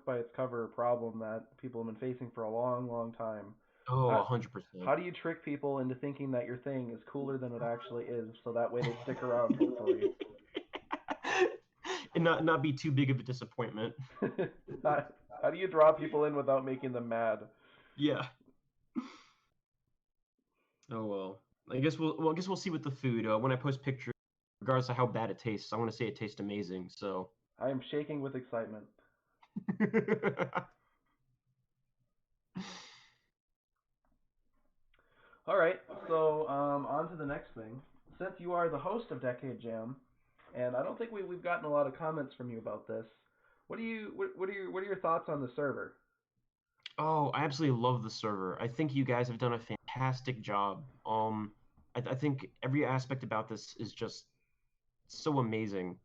by its cover problem that people have been facing for a long, long time. Oh, How, 100%. how do you trick people into thinking that your thing is cooler than it actually is, so that way they stick around, hopefully? And not be too big of a disappointment. How do you draw people in without making them mad? Yeah. Oh well. I guess we'll see with the food. When I post pictures, regardless of how bad it tastes, I want to say it tastes amazing. So. I am shaking with excitement. All right, so on to the next thing. Since you are the host of Decade Jam, and I don't think we've gotten a lot of comments from you about this. What are your thoughts on the server? Oh, I absolutely love the server. I think you guys have done a fantastic job. I think every aspect about this is just so amazing.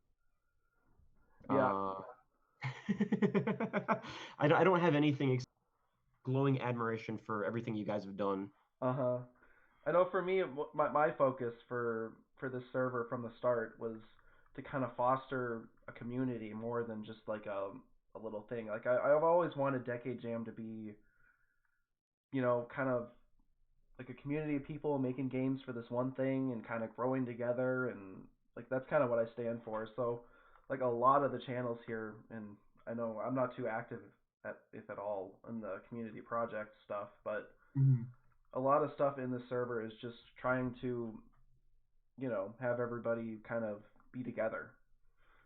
Yeah. I don't have anything except glowing admiration for everything you guys have done. Uh-huh. I know for me, my focus for this server from the start was to kind of foster a community more than just like a little thing. Like I've always wanted Decade Jam to be, kind of like a community of people making games for this one thing and kind of growing together, and like that's kind of what I stand for. So like a lot of the channels here, and I know I'm not too active if at all in the community project stuff, but a lot of stuff in the server is just trying to, have everybody kind of be together.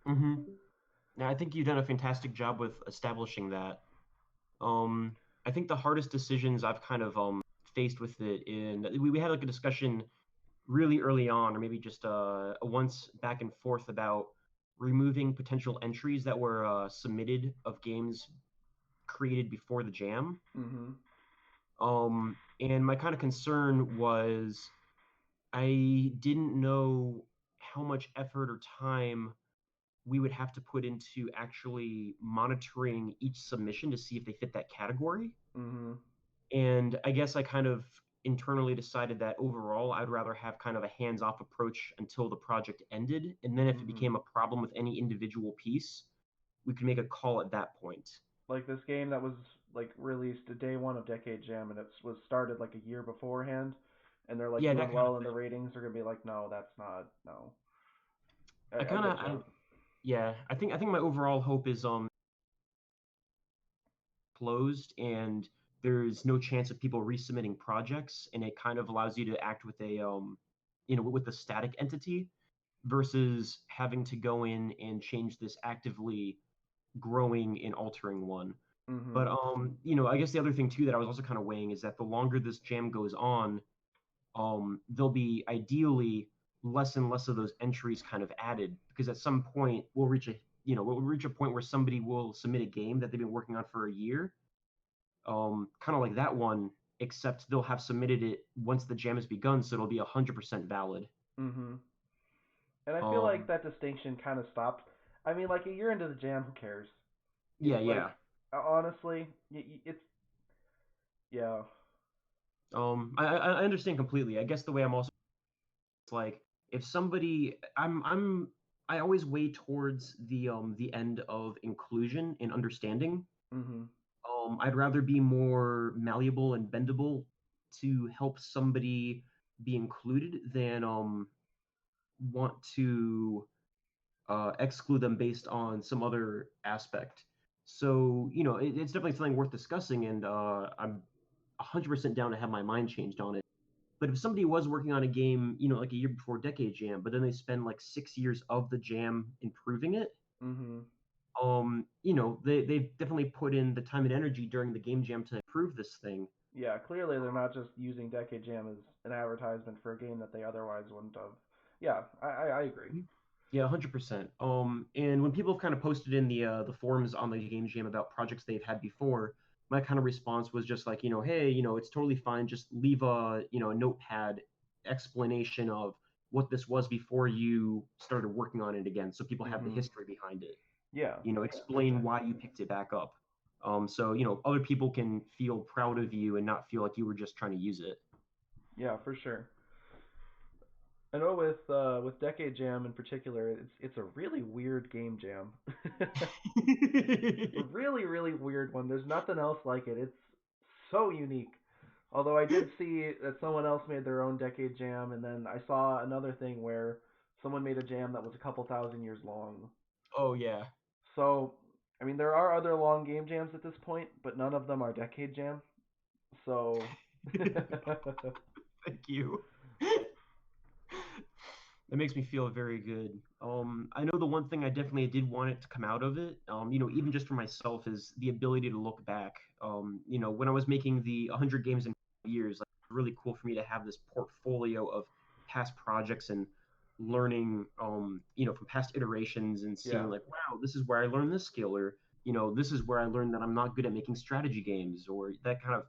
Now, I think you've done a fantastic job with establishing that. I think the hardest decisions I've kind of faced with it we had like a discussion really early on, or maybe just a once back and forth about removing potential entries that were submitted of games created before the jam. Mm-hmm. And my kind of concern was I didn't know how much effort or time we would have to put into actually monitoring each submission to see if they fit that category. Mm-hmm. And I guess I kind of internally decided that overall I'd rather have kind of a hands-off approach until the project ended. And then if it Mm-hmm. became a problem with any individual piece, we could make a call at that point. Like this game that was like released day one of Decade Jam, and it was started like a year beforehand, and they're like Yeah, doing that kind of well in the thing. ratings. They're gonna be like, no, that's not no. I I kind of, get you. yeah, I think my overall hope is closed and there's no chance of people resubmitting projects, and it kind of allows you to act with a with a static entity versus having to go in and change this actively growing and altering one. Mm-hmm. But I guess the other thing too that I was also kind of weighing is that the longer this jam goes on, there'll be ideally less and less of those entries kind of added, because at some point we'll reach a point where somebody will submit a game that they've been working on for a year, kind of like that one, except they'll have submitted it once the jam has begun, so it'll be 100% valid. Mm-hmm. And I feel like Um, that distinction kind of stopped. I mean, like a year into the jam, who cares? It's yeah, like yeah. honestly, it's yeah. I understand completely. I guess the way I'm also like, if somebody, I always weigh towards the end of inclusion and understanding. Mm-hmm. I'd rather be more malleable and bendable to help somebody be included than want to exclude them based on some other aspect. So, it's definitely something worth discussing, and I'm 100% down to have my mind changed on it. But if somebody was working on a game, like a year before Decade Jam, but then they spend like 6 years of the jam improving it, Mm-hmm. they've definitely put in the time and energy during the game jam to improve this thing. Yeah, clearly they're not just using Decade Jam as an advertisement for a game that they otherwise wouldn't have. Yeah, I agree. Mhm. Yeah, 100%. And when people have kind of posted in the forums on the game jam about projects they've had before, my kind of response was just like, hey, it's totally fine. Just leave a notepad explanation of what this was before you started working on it again, so people have the Mm-hmm. history behind it. Yeah. Explain why you picked it back up. So other people can feel proud of you and not feel like you were just trying to use it. Yeah, for sure. I know with Decade Jam in particular, it's a really weird game jam. Really, really weird one. There's nothing else like it. It's so unique. Although I did see that someone else made their own Decade Jam, and then I saw another thing where someone made a jam that was a couple thousand years long. Oh yeah. So, I mean, there are other long game jams at this point, but none of them are Decade Jam. So, Thank you. That makes me feel very good. I know the one thing I definitely did want it to come out of it, even just for myself, is the ability to look back. When I was making the 100 games in 5 years, like, it's really cool for me to have this portfolio of past projects and learning, from past iterations and yeah. seeing like, wow, this is where I learned this skill, or this is where I learned that I'm not good at making strategy games, or that kind of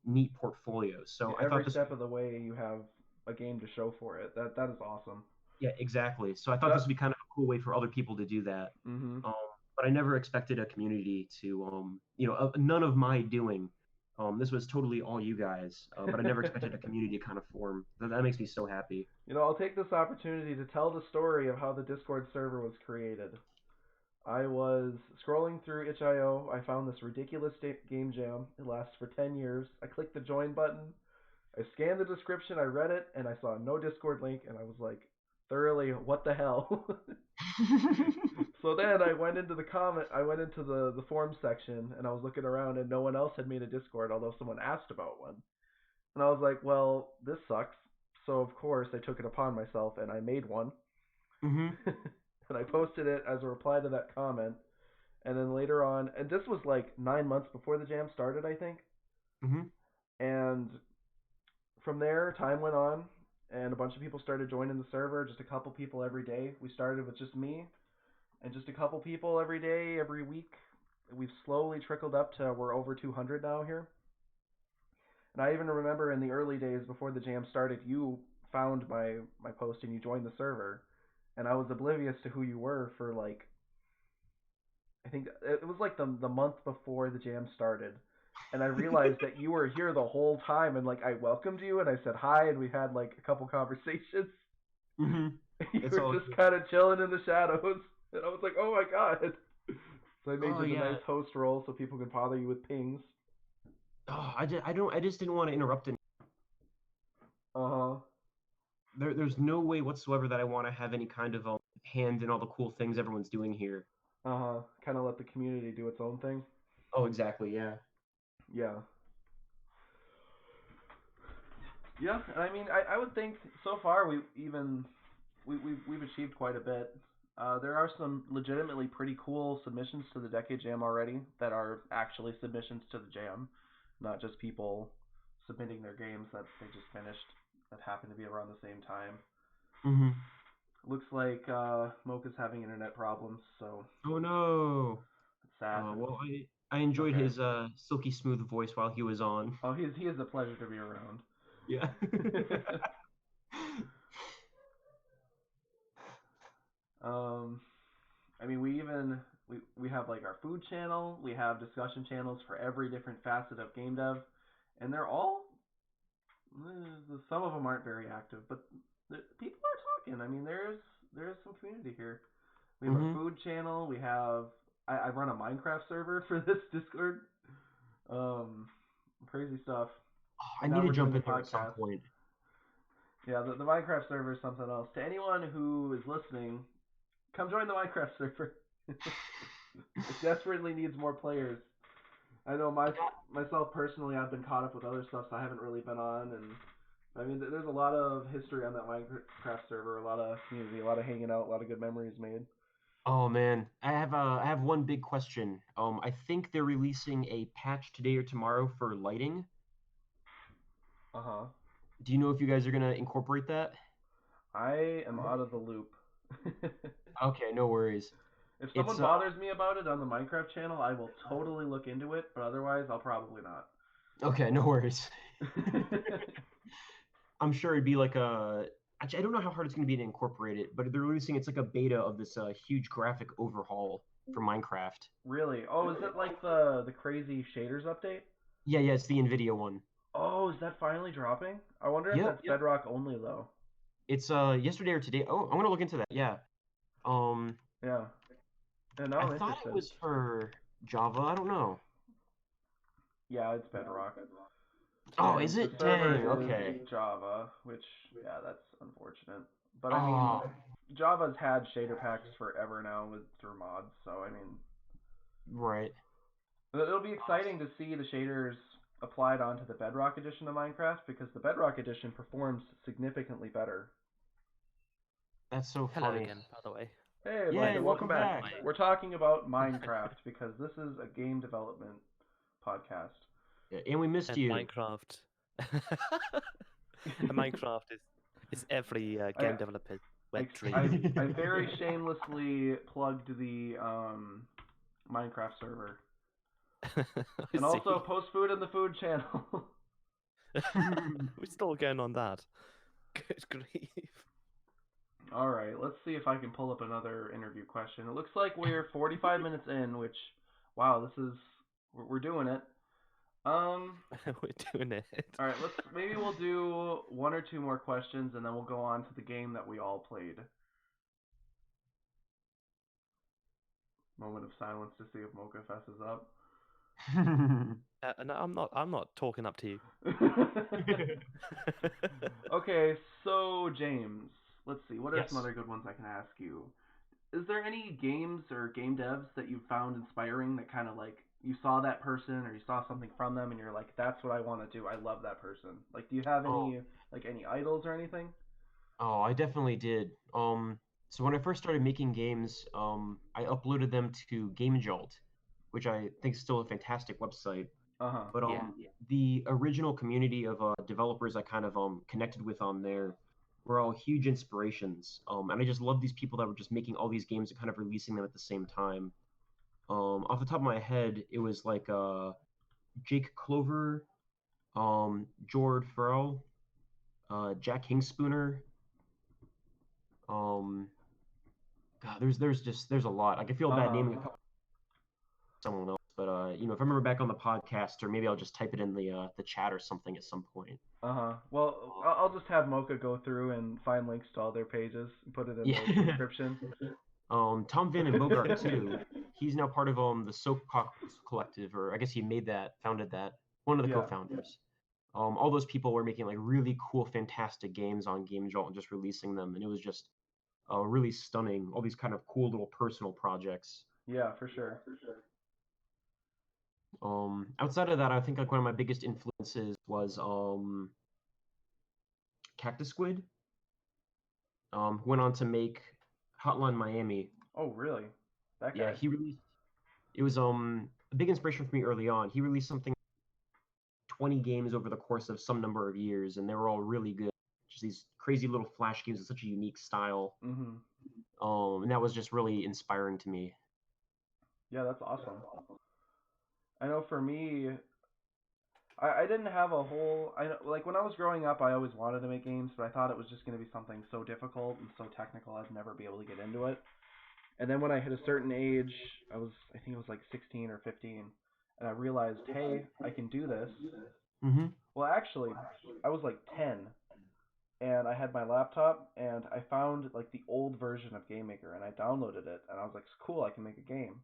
neat portfolio. Yeah, So I every thought this step of the way you have a game to show for it. That is awesome. Yeah, exactly. So I thought this That would be kind of a cool way for other people to do that. mhm. Um, but I never expected a community to, none of my doing. This was totally all you guys, but I never expected a community to kind of form. That makes me so happy. I'll take this opportunity to tell the story of how the Discord server was created. I was scrolling through itch.io. I found this ridiculous game jam. It lasts for 10 years. I clicked the join button. I scanned the description. I read it, and I saw no Discord link, and I was like, thoroughly, what the hell? So then I went into the comment. I went into the forum section, and I was looking around, and no one else had made a Discord, although someone asked about one. And I was like, well, this sucks. So of course I took it upon myself, and I made one. Hmm. And I posted it as a reply to that comment. And then later on, and this was like 9 months before the jam started, I think. Hmm. And from there, time went on, and a bunch of people started joining the server. Just a couple people every day. We started with just me, and just a couple people every day, every week. We've slowly trickled up to we're over 200 now here. And I even remember in the early days before the jam started, you found my post and you joined the server, and I was oblivious to who you were for like I think it was like the month before the jam started, and I realized that you were here the whole time, and like I welcomed you and I said hi, and we had like a couple conversations. Mm-hmm. You It's were all just good. kind of chilling in the shadows, and I was like, oh my god. So I made Oh you the yeah. nice host role so people can bother you with pings. Oh, I just didn't want to interrupt it. Uh huh. There's no way whatsoever that I want to have any kind of hand in all the cool things everyone's doing here. Uh huh. Kind of let the community do its own thing. Oh, exactly. Yeah. Yeah. Yeah, and I mean, I would think so far we've achieved quite a bit. There are some legitimately pretty cool submissions to the Decade Jam already that are actually submissions to the Jam, not just people submitting their games that they just finished that happen to be around the same time. Mm-hmm. Looks like Mocha's having internet problems, so Oh no. it's sad. Well, I It's enjoyed okay. his silky smooth voice while he was on. Oh, he is a pleasure to be around. Yeah. um, I mean, we have like our food channel. We have discussion channels for every different facet of game dev, and they're all some of them aren't very active, but people are talking. I mean, there's some community here. We have our Mm-hmm. food channel. We have I run a Minecraft server for this Discord. Um, Crazy stuff. Oh, I And need now to we're doing jump a in there at some podcast. point. Yeah, the Minecraft server is something else. To anyone who is listening, come join the Minecraft server. It desperately needs more players. I know myself personally, I've been caught up with other stuff, so I haven't really been on. And I mean, there's a lot of history on that Minecraft server, a lot of community, a lot of hanging out, a lot of good memories made. Oh man, I have one big question. I think they're releasing a patch today or tomorrow for lighting. Uh huh. Do you know if you guys are gonna incorporate that? I am out of the loop. Okay, no worries. If someone It's bothers me about it on the Minecraft channel, I will totally look into it, but otherwise, I'll probably not. okay, no worries. I'm sure it'd be like a. Actually, I don't know how hard it's gonna be to incorporate it, but they're releasing it's like a beta of this huge graphic overhaul for Minecraft. Really? Oh, is it like the crazy shaders update? Yeah, yeah, it's the Nvidia one. Oh, is that finally dropping? I wonder if Yep, that's yep. Bedrock only though. It's yesterday or today. Oh, I'm gonna look into that. Yeah. Um, Yeah. And now I I'm thought it interested. was for Java. I don't know. Yeah, it's Bedrock. Oh, And is the it? server Dang. is Okay. Java, which yeah, that's unfortunate. But I mean, Oh, Java's had shader packs forever now with through mods, so I mean, right. it'll be exciting to see the shaders applied onto the Bedrock edition of Minecraft because the Bedrock edition performs significantly better. That's so Hello funny. again, by the way. Hey, Yay, Micah, welcome welcome back. back. We're talking about Minecraft because this is a game development podcast. Yeah, and we missed And you. Minecraft. And Minecraft is every game developer's wet dream. I very shamelessly plugged the Minecraft server. I And also see. post food in the food channel. We're still going on that. Good grief. Alright, let's see if I can pull up another interview question. It looks like we're 45 minutes in, which, wow, we're doing it. We're doing it. Alright, maybe we'll do one or two more questions and then we'll go on to the game that we all played. Moment of silence to see if Mocha fesses up. No, I'm not talking up to you. Okay, so James, let's see. What are some Yes. other good ones I can ask you? Is there any games or game devs that you found inspiring that kind of like you saw that person or you saw something from them and you're like, that's what I want to do. I love that person. Like, do you have Oh, any idols or anything? oh, I definitely did. So when I first started making games, I uploaded them to GameJolt, which I think is still a fantastic website. Uh huh. But Yeah. the original community of developers I kind of connected with on there, were all huge inspirations. And I just love these people that were just making all these games and kind of releasing them at the same time. Off the top of my head, it was like Jake Clover, Jord Farrell, Jack Hingspooner. Um, God, there's a lot. Like I feel bad naming someone else, but if I remember back on the podcast, or maybe I'll just type it in the chat or something at some point. Well, I'll just have Mocha go through and find links to all their pages and put it in Yeah. the description. Tom Van and Bogart too. He's now part of the Soap Collective, or I guess he founded that. One of the Yeah. co-founders. All those people were making like really cool, fantastic games on Game Jolt and just releasing them, and it was just really stunning. All these kind of cool little personal projects. Yeah, for sure. Outside of that, I think like one of my biggest influences was Cactus Squid. Went on to make Hotline Miami. Oh, really? That guy. Yeah, he released. It was a big inspiration for me early on. He released something 20 games over the course of some number of years, and they were all really good. Just these crazy little flash games with such a unique style. And that was just really inspiring to me. Yeah, that's awesome. I know for me, I didn't have a whole. Like when I was growing up, I always wanted to make games, but I thought it was just going to be something so difficult and so technical I'd never be able to get into it. And then when I hit a certain age, I think it was like 16 or 15, and I realized, hey, I can do this. Well, actually, I was like 10, and I had my laptop, and I found like the old version of Game Maker, and I downloaded it, and I was like, cool, I can make a game.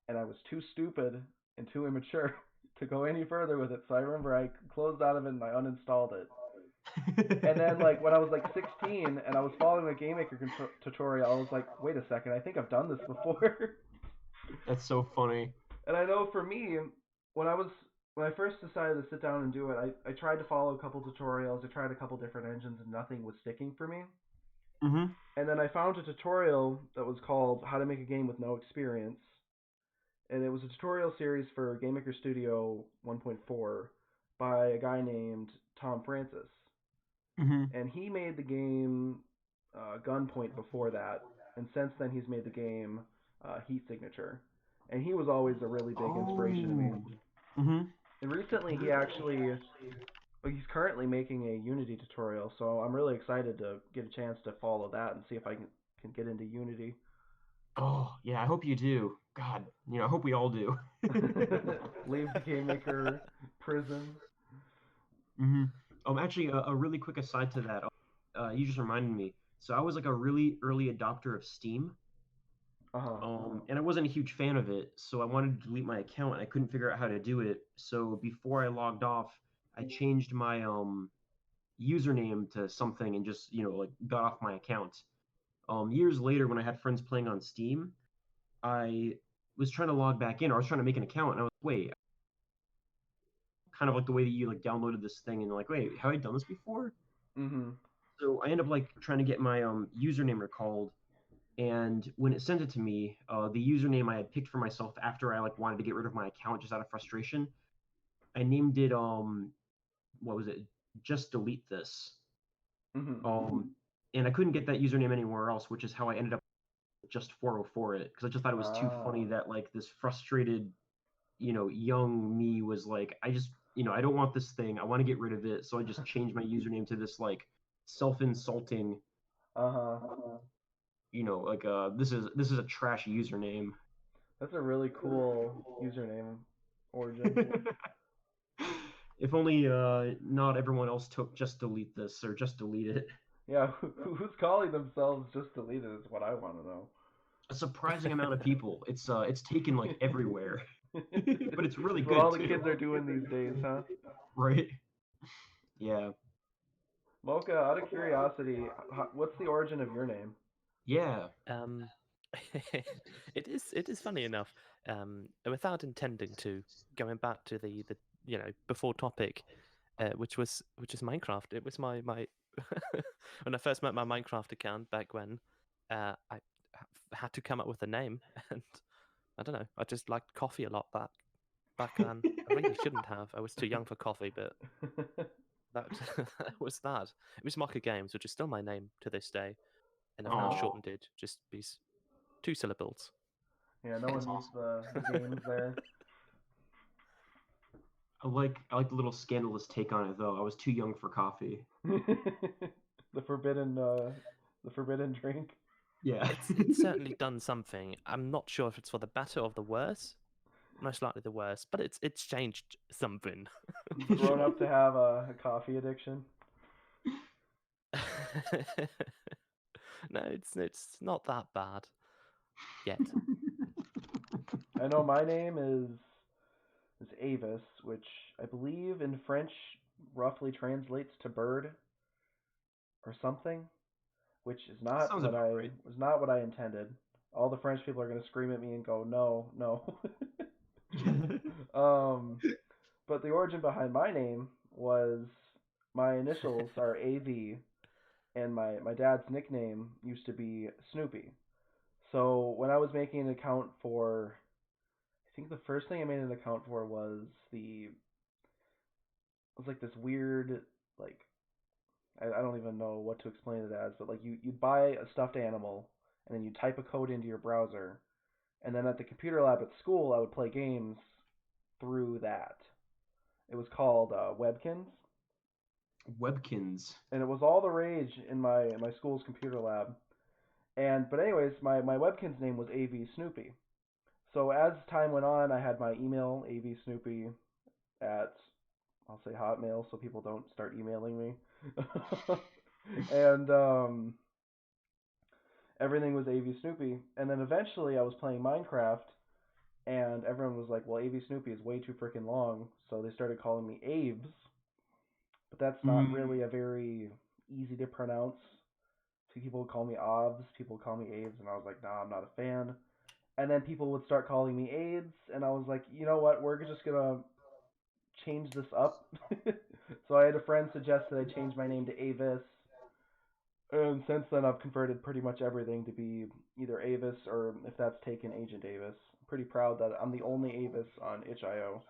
And I was too stupid and too immature to go any further with it, so I remember I closed out of it and I uninstalled it. And then like when I was like 16 and I was following a Game Maker tutorial, I was like, wait a second, I think I've done this before. That's so funny. And I know for me, when I first decided to sit down and do it, I tried to follow a couple tutorials, I tried a couple different engines, and nothing was sticking for me. And then I found a tutorial that was called How to Make a Game with No Experience. And it was a tutorial series for Game Maker Studio 1.4 by a guy named Tom Francis. And he made the game Gunpoint before that, and since then he's made the game Heat Signature. And he was always a really big inspiration to me. And recently he's currently making a Unity tutorial, so I'm really excited to get a chance to follow that and see if I can get into Unity. Oh, yeah, I hope you do. God, I hope we all do. Leave the Game Maker prison. Actually, a really quick aside to that, you just reminded me. So I was like a really early adopter of Steam. And I wasn't a huge fan of it, so I wanted to delete my account, and I couldn't figure out how to do it. So before I logged off, I changed my username to something and just like got off my account. Years later, when I had friends playing on Steam, I was trying to log back in, or I was trying to make an account, and I was wait, kind of like the way that you like downloaded this thing, and like, wait, have I done this before? So I ended up like trying to get my username recalled, and when it sent it to me, the username I had picked for myself after I like wanted to get rid of my account just out of frustration, I named it what was it? Just delete this. And I couldn't get that username anywhere else, which is how I ended up Just404it, because I just thought it was too funny that like this frustrated, young me was like, I just, I don't want this thing. I want to get rid of it. So I just changed my username to this like self-insulting, like this is a trash username. That's a really cool username origin. If only not everyone else took Just Delete This or Just Delete It. Yeah, who's calling themselves Just Delete It is what I want to know. A surprising amount of people. It's taken like everywhere. But it's really good. What all the kids are doing these days, huh? Right. Yeah. Mocha, out of curiosity, what's the origin of your name? Yeah. It is funny enough. Without intending to, going back to the before topic, which is Minecraft. It was my when I first met my Minecraft account back when I had to come up with a name, and I don't know, I just liked coffee a lot back then. I really shouldn't have. I was too young for coffee, but that that was that. It was Mocha Games, which is still my name to this day, and I've now Aw. shortened it just these 2 syllables. Yeah, no That's one used awesome. the games there. I like the little scandalous take on it though. I was too young for coffee. the forbidden drink. Yeah. It's certainly done something. I'm not sure if it's for the better or the worse. Most likely the worse, but it's changed something. You've grown up to have a coffee addiction. No, it's not that bad yet. I know my name is Avis, which I believe in French roughly translates to bird or something, which is That not sounds what about right. was not what I intended. All the French people are gonna scream at me and go, no, no. But the origin behind my name was my initials are AV, and my dad's nickname used to be Snoopy. So when I was making an account for, I think the first thing I made an account for was it was like this weird, like, I don't even know what to explain it as, but like you'd buy a stuffed animal and then you type a code into your browser, and then at the computer lab at school I would play games through that. It was called Webkins, Webkins. and it was all the rage in my school's computer lab. And but anyways, my Webkins name was AV Snoopy. So as time went on, I had my email avsnoopy at, I'll say, Hotmail, so people don't start emailing me. And everything was AV Snoopy. And then eventually I was playing Minecraft, and everyone was like, well, AV Snoopy is way too freaking long, so they started calling me Aves. But that's not Mm. really a very easy to pronounce. People would call me Ovs, people would call me Aves, and I was like, nah, I'm not a fan. And then people would start calling me AIDS, and I was like, you know what, we're just gonna change this up. So I had a friend suggest that I change my name to Avis, and since then I've converted pretty much everything to be either Avis or, if that's taken, Agent Avis. I'm pretty proud that I'm the only Avis on itch.io.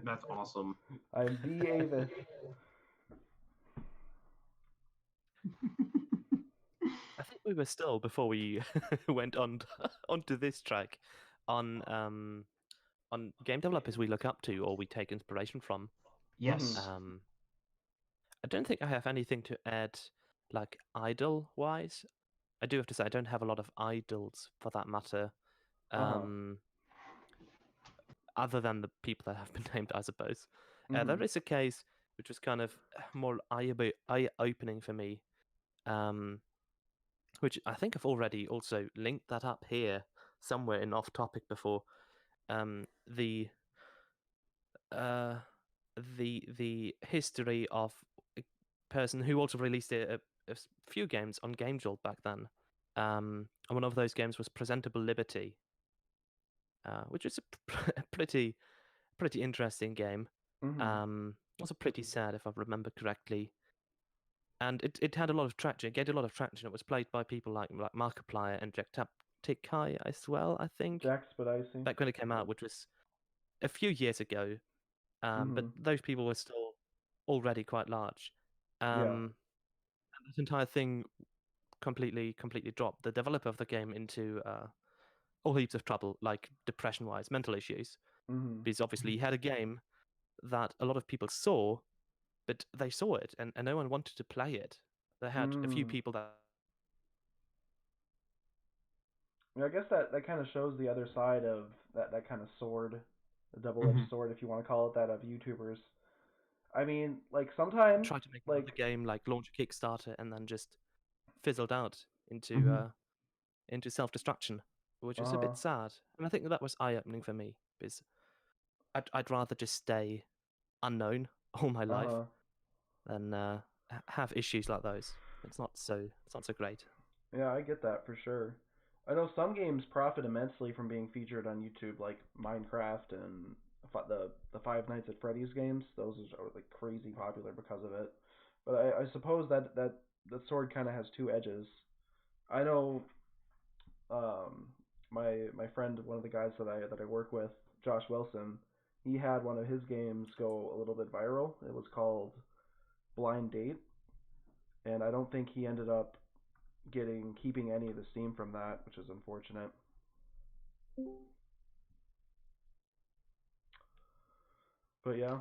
That's awesome. I'm the Avis. I think we were still before we went on onto this track on game developers we look up to or we take inspiration from. Yes. I don't think I have anything to add, like idol wise. I do have to say I don't have a lot of idols for that matter. Uh-huh. Other than the people that have been named, I suppose. Mhm. There is a case which was kind of more eye-opening for me, which I think I've already also linked that up here somewhere in off-topic before. The uh, the history of a person who also released a few games on Game Jolt back then. And one of those games was Presentable Liberty, which is a pretty interesting game. Mhm. Also pretty sad if I remember correctly. And it had a lot of traction. It gained a lot of traction. It was played by people like Markiplier and Jacksepticeye as well, I think, Jack Spadicy. back when it came out, which was a few years ago. But Mhm. those people were still already quite large. Yeah. And that entire thing completely dropped the developer of the game into all heaps of trouble, like depression-wise, mental issues, Mhm. because obviously he had a game that a lot of people saw, but they saw it and no one wanted to play it. They had a few Mm. people that Yeah, I guess that kind of shows the other side of that kind of sword, the double-edged Mhm. sword, if you want to call it that, of YouTubers. I mean, like sometimes, tried to make like, another game, like launch a Kickstarter, and then just fizzled out Mhm. into self-destruction, which is a uh-huh, bit sad. And I think that was eye-opening for me because I'd rather just stay unknown all my life uh-huh. than have issues like those. It's not so great. Yeah, I get that for sure. I know some games profit immensely from being featured on YouTube, like Minecraft and the Five Nights at Freddy's games. Those are like crazy popular because of it. But I suppose that sword kind of has two edges. I know um, my friend, one of the guys that I work with, Josh Wilson, he had one of his games go a little bit viral. It was called Blind Date, and I don't think he ended up keeping any of the steam from that, which is unfortunate. But yeah.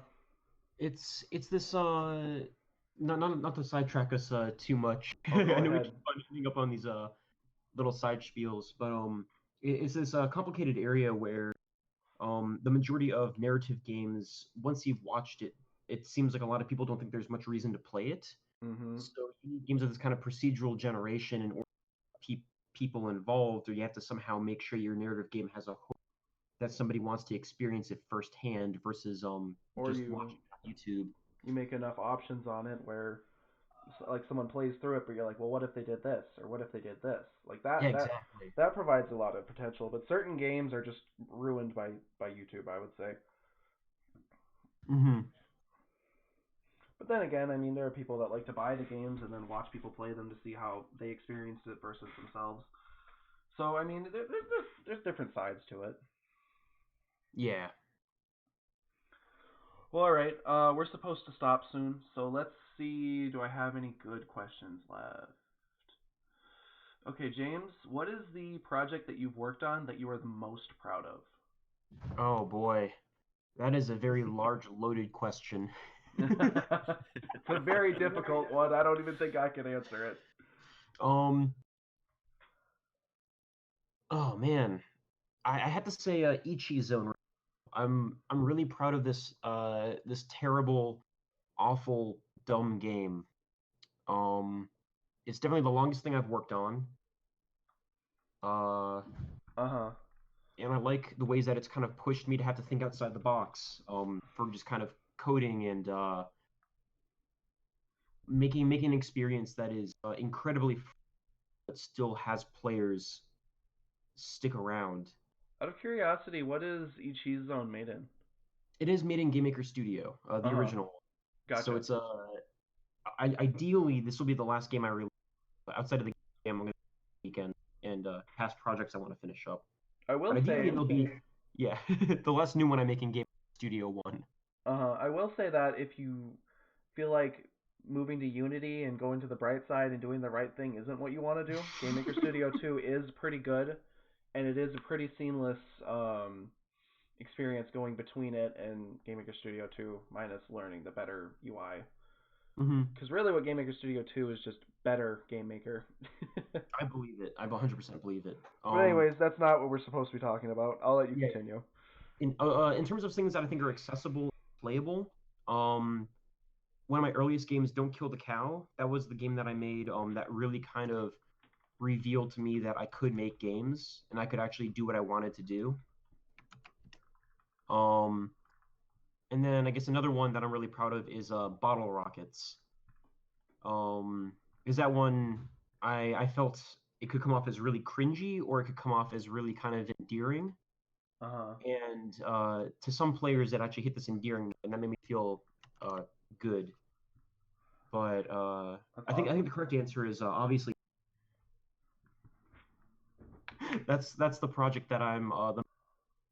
It's this not to sidetrack us too much. Oh, go I know we ahead. keep on ending up on these little side spiels, but it's this complicated area where the majority of narrative games, once you've watched it, it seems like a lot of people don't think there's much reason to play it. Mhm. So you need games of this kind of procedural generation in order to keep people involved, or you have to somehow make sure your narrative game has a hook that somebody wants to experience it firsthand versus Or just you watching it on YouTube. you make enough options on it where like someone plays through it, but you're like, well, what if they did this, or what if they did this? Like Yeah, that exactly. that provides a lot of potential, but certain games are just ruined by YouTube, I would say. Hmm. But then again, I mean, there are people that like to buy the games and then watch people play them to see how they experienced it versus themselves. So I mean, there's different sides to it. Yeah. Well, all right. We're supposed to stop soon, so let's see. Do I have any good questions left? Okay, James, what is the project that you've worked on that you are the most proud of? Oh boy, that is a very large, loaded question. It's a very difficult one. I don't even think I can answer it. um. Oh man, I have to say Ichi Zone. I'm really proud of this terrible, awful, dumb game. Um, it's definitely the longest thing I've worked on. Uh, Uh huh. and I like the ways that it's kind of pushed me to have to think outside the box. For just kind of coding and making an experience that is incredibly but still has players stick around. Out of curiosity, what is Ichi's Zone made in? It is made in Game Maker Studio, Uh the huh. original. So Gotcha. it's ideally this will be the last game I release outside of the game I'm going to weekend and past projects I want to finish up. I But will ideally say, it'll be yeah the last new one I make in Game Studio 1. I will say that if you feel like moving to Unity and going to the bright side and doing the right thing isn't what you want to do, Game Maker Studio 2 is pretty good, and it is a pretty seamless experience going between it and Game Maker Studio 2, minus learning the better UI. Hmm. Because really, what Game Maker Studio 2 is just better Game Maker. I believe it. I 100% believe it. But anyways, that's not what we're supposed to be talking about. I'll let you Yeah. continue. In terms of things that I think are accessible, playable, one of my earliest games, Don't Kill the Cow, that was the game that I made that really kind of revealed to me that I could make games and I could actually do what I wanted to do. Um, and then I guess another one that I'm really proud of is Bottle Rockets. Um, is that one I felt it could come off as really cringy or it could come off as really kind of endearing. Uh huh. And to some players, it actually hit this endearing, and that made me feel good. But That's I think awesome. the correct answer is obviously that's the project that I'm the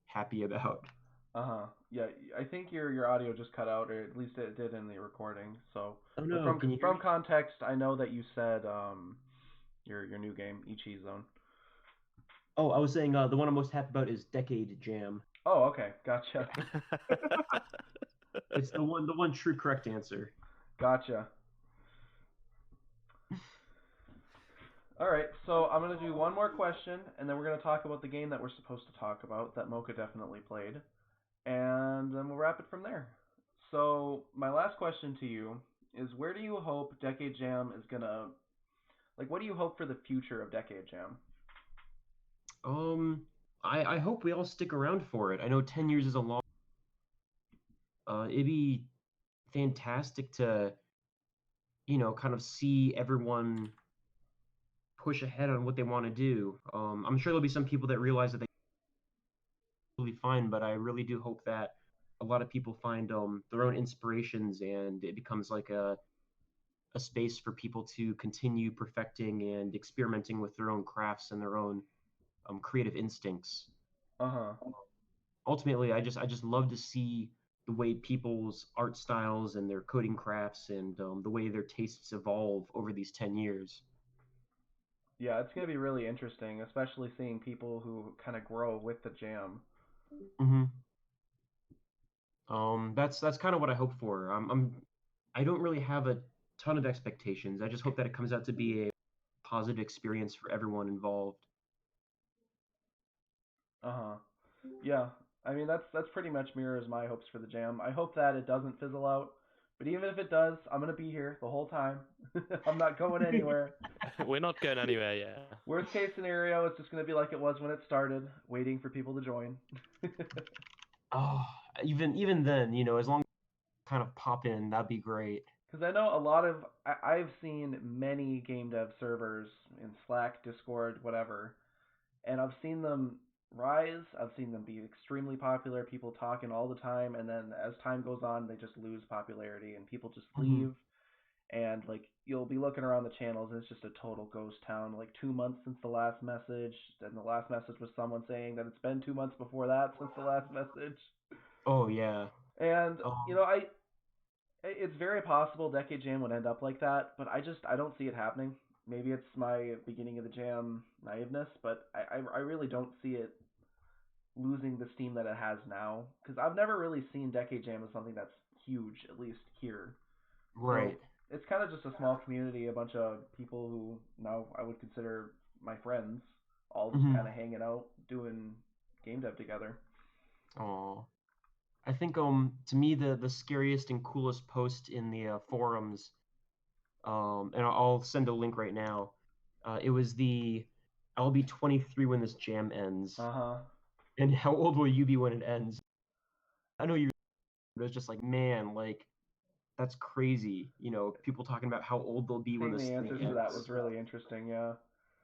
happy about. Uh huh. Yeah, I think your audio just cut out, or at least it did in the recording. So, Oh but no, can you hear from me? context, I know that you said your new game Ichi Zone. Oh, I was saying the one I'm most happy about is Decade Jam. Oh, okay, gotcha, Yeah, it's the one true correct answer. gotcha. All right, so I'm gonna do one more question, and then we're gonna talk about the game that we're supposed to talk about that Mocha definitely played, and then we'll wrap it from there. So my last question to you is, where do you hope Decade Jam is gonna like? What do you hope for the future of Decade Jam? Um, I hope we all stick around for it. I know 10 years is a long. It'd be fantastic to kind of see everyone push ahead on what they want to do. I'm sure there'll be some people that realize that they will be fine, but I really do hope that a lot of people find their own inspirations and it becomes like a space for people to continue perfecting and experimenting with their own crafts and their own creative instincts. Uh huh. Ultimately, I just love to see the way people's art styles and their coding crafts and the way their tastes evolve over these 10 years. Yeah, it's gonna be really interesting, especially seeing people who kind of grow with the jam. Hmm. That's kind of what I hope for. I don't really have a ton of expectations. I just hope that it comes out to be a positive experience for everyone involved. Uh-huh. Yeah. I mean, that's pretty much mirrors my hopes for the jam. I hope that it doesn't fizzle out, but even if it does, I'm gonna be here the whole time. I'm not going anywhere. We're not going anywhere, yeah. Worst case scenario, it's just gonna be like it was when it started, waiting for people to join. Oh, even then, as long as you kind of pop in, that'd be great. Because I know a lot of I've seen many game dev servers in Slack, Discord, whatever, and I've seen them rise. I've seen them be extremely popular. People talking all the time, and then as time goes on, they just lose popularity, and people just Hmm. leave. And like you'll be looking around the channels, and it's just a total ghost town. Like 2 months since the last message, and the last message was someone saying that it's been 2 months before that since the last message. Oh yeah. And Um, it's very possible Decade Jam would end up like that, but I don't see it happening. Maybe it's my beginning of the jam naiveness, but I really don't see it losing the steam that it has now because I've never really seen Decade Jam as something that's huge, at least here. So right. it's kind of just a small community, a bunch of people who now I would consider my friends, all just Hmm. kind of hanging out doing game dev together. Oh, I think to me the scariest and coolest post in the forums, and I'll send a link right now. It was the I'll be 23 when this jam ends, Uh huh. and how old will you be when it ends? I know you. But it's just like, man, like that's crazy. People talking about how old they'll be when Seeing this the thing answers to that was ends. really interesting. Yeah.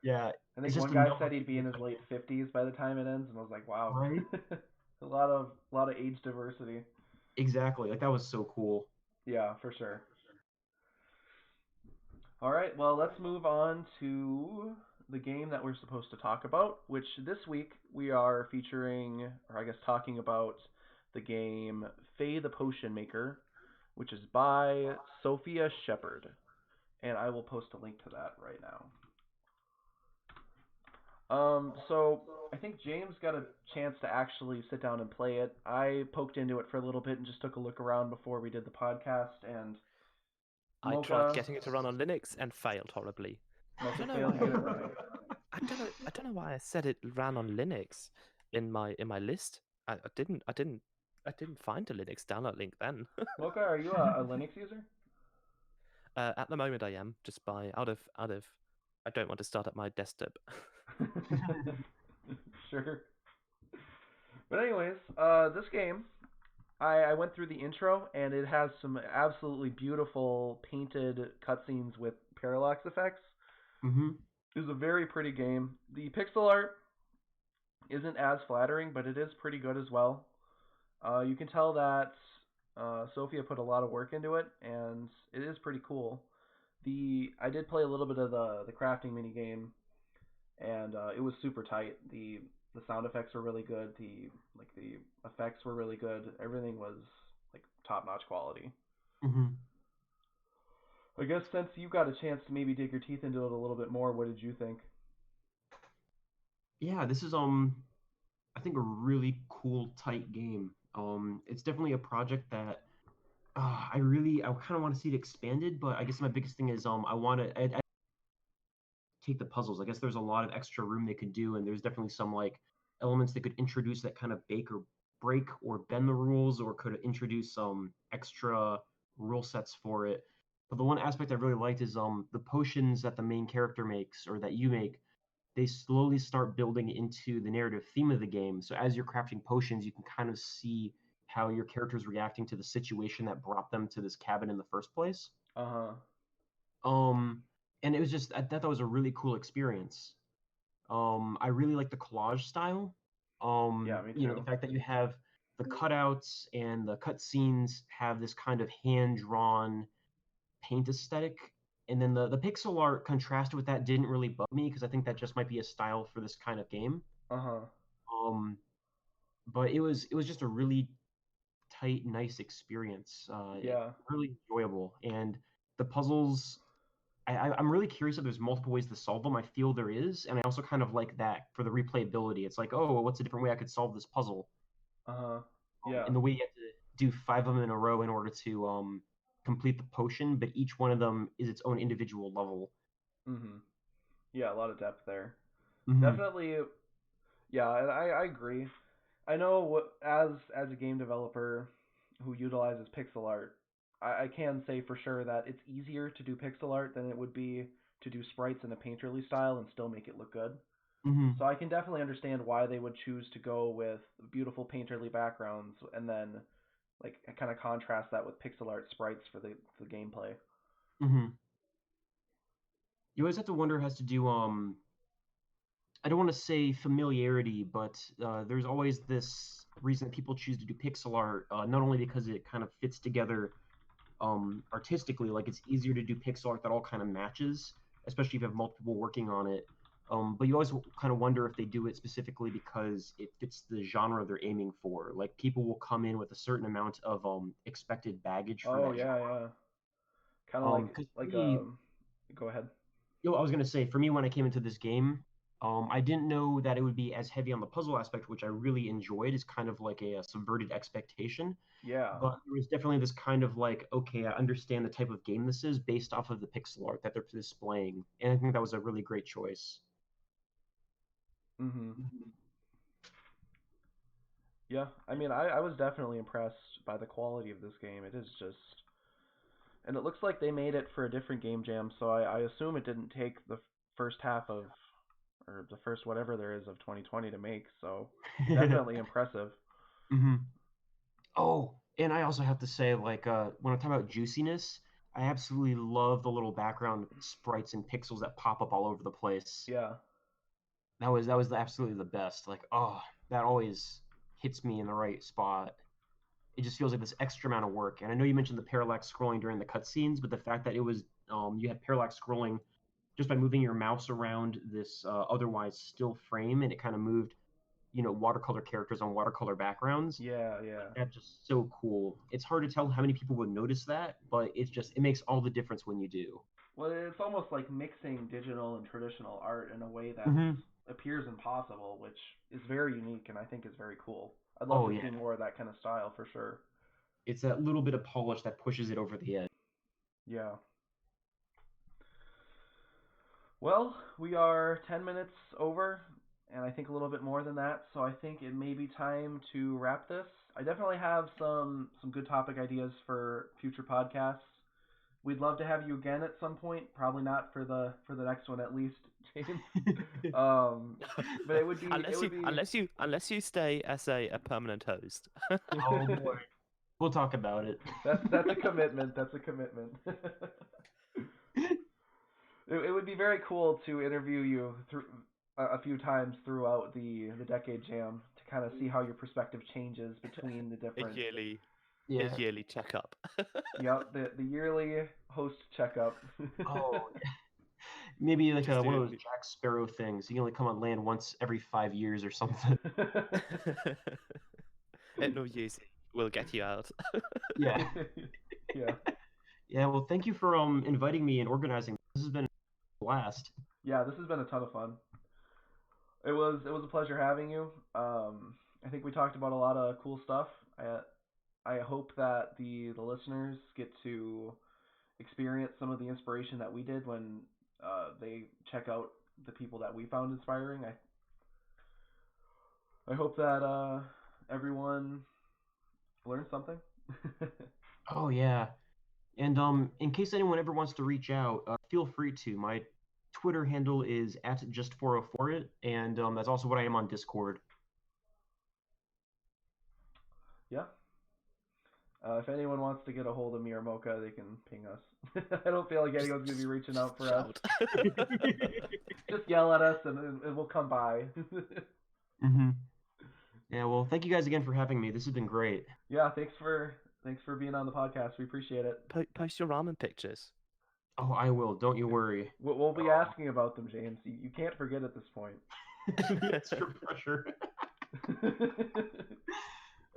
Yeah, I it's think just one a guy number said he'd be in his late 50s by the time it ends, and I was like, wow, right? a lot of age diversity. Exactly. Like that was so cool. Yeah, for sure. All right, well, let's move on to the game that we're supposed to talk about, which this week we are featuring, or I guess talking about the game Fey the Potion Maker, which is by Sophia Shepherd. And I will post a link to that right now. So I think James got a chance to actually sit down and play it. I poked into it for a little bit and just took a look around before we did the podcast. And I tried Mocha getting it to run on Linux and failed horribly. I Mocha don't know failed to why. get it running. I don't know why I said it ran on Linux in my list. I didn't find a Linux download link then. Mocha, are you a Linux user? At the moment, I am just by out of. I don't want to start up my desktop. Sure. But anyways, this game, I went through the intro and it has some absolutely beautiful painted cutscenes with parallax effects. Hmm. It was a very pretty game. The pixel art isn't as flattering, but it is pretty good as well. You can tell that Sophia put a lot of work into it, and it is pretty cool. I did play a little bit of the crafting mini game, and it was super tight. The sound effects were really good. The effects were really good. Everything was like top notch quality. Hmm. I guess since you got a chance to maybe dig your teeth into it a little bit more, what did you think? Yeah, this is I think a really cool tight game. It's definitely a project that I kind of want to see it expanded, but I guess my biggest thing is I want to I take the puzzles. I guess there's a lot of extra room they could do, and there's definitely some like elements they could introduce that kind of bake or break or bend the rules, or could introduce some extra rule sets for it. But the one aspect I really liked is the potions that the main character makes or that you make. They slowly start building into the narrative theme of the game. So as you're crafting potions, you can kind of see how your character is reacting to the situation that brought them to this cabin in the first place. Uh huh. Um, and it was just I thought that was a really cool experience. I really like the collage style. Yeah, me The too. fact that you have the cutouts and the cutscenes have this kind of hand drawn paint aesthetic. And then the pixel art contrasted with that didn't really bug me because I think that just might be a style for this kind of game. Uh huh. Um, but it was just a really tight, nice experience. Yeah. Really enjoyable, and the puzzles. I'm really curious if there's multiple ways to solve them. I feel there is, and I also kind of like that for the replayability. It's like, oh, what's a different way I could solve this puzzle? Uh-huh. Yeah. And the way you have to do 5 of them in a row in order to complete the potion, but each one of them is its own individual level. Mhm. Yeah, a lot of depth there. Mm-hmm. Definitely. Yeah, and I agree. I know what as a game developer who utilizes pixel art, I can say for sure that it's easier to do pixel art than it would be to do sprites in a painterly style and still make it look good. Mm-hmm. So I can definitely understand why they would choose to go with beautiful painterly backgrounds and then like kind of contrast that with pixel art sprites for the gameplay. Mm-hmm. You always have to wonder has to do I don't want to say familiarity, but there's always this reason that people choose to do pixel art, not only because it kind of fits together artistically, like it's easier to do pixel art that all kind of matches, especially if you have multiple working on it. But you always kind of wonder if they do it specifically because it fits the genre they're aiming for. Like people will come in with a certain amount of expected baggage for Oh that genre. yeah, yeah. Kind of Because like me, go ahead. I was gonna say, for me, when I came into this game, I didn't know that it would be as heavy on the puzzle aspect, which I really enjoyed. Is kind of like a subverted expectation. Yeah. But there was definitely this kind of like, okay, I understand the type of game this is based off of the pixel art that they're displaying, and I think that was a really great choice. Mhm. Yeah. I mean, I was definitely impressed by the quality of this game. It is just and it looks like they made it for a different game jam, so I assume it didn't take the first half of or the first whatever there is of 2020 to make, so definitely impressive. hmm Oh, and I also have to say, like, when I'm talking about juiciness, I absolutely love the little background sprites and pixels that pop up all over the place. Yeah. That was absolutely the best. Like, oh, that always hits me in the right spot. It just feels like this extra amount of work. And I know you mentioned the parallax scrolling during the cutscenes, but the fact that it was you had parallax scrolling just by moving your mouse around this otherwise still frame, and it kind of moved, watercolor characters on watercolor backgrounds. Yeah, yeah. That's just so cool. It's hard to tell how many people would notice that, but it makes all the difference when you do. Well, it's almost like mixing digital and traditional art in a way that hmm appears impossible, which is very unique and I think is very cool. I'd love Oh to yeah, see more of that kind of style for sure. it's that little bit of polish that pushes it over the edge. Yeah. Well, we are 10 minutes over, and I think a little bit more than that, so I think it may be time to wrap this. I definitely have some good topic ideas for future podcasts. We'd love to have you again at some point. Probably not for the next one at least, James. Um, but unless it would you be unless you stay as a permanent host. Oh boy, we'll talk about it. that's a commitment. That's a commitment. It would be very cool to interview you through a few times throughout the decade jam to kind of see how your perspective changes between the a different. yearly a Yeah. yearly checkup. Yep, the yearly host checkup. Oh, maybe like Just one of do. those Jack Sparrow things. You only come on land once every 5 years or something. No use. We'll get you out. Yeah. Yeah. Yeah. Well, thank you for inviting me and organizing. This has been a blast. Yeah, this has been a ton of fun. It was a pleasure having you. I think we talked about a lot of cool stuff. I hope that the listeners get to experience some of the inspiration that we did when they check out the people that we found inspiring. I hope that everyone learned something. Oh yeah. And in case anyone ever wants to reach out, feel free to. My Twitter handle is at Just404it, and that's also what I am on Discord. Yeah. If anyone wants to get a hold of me or Mocha, they can ping us. I don't feel like anyone's gonna be reaching out for us. Shout. Just yell at us and we'll come by. hmm Yeah. Well, thank you guys again for having me. This has been great. Yeah, thanks for being on the podcast. We appreciate it. Post your ramen pictures. Oh, I will. Don't you worry. We'll be asking about them, James. You can't forget at this point. Extra pressure.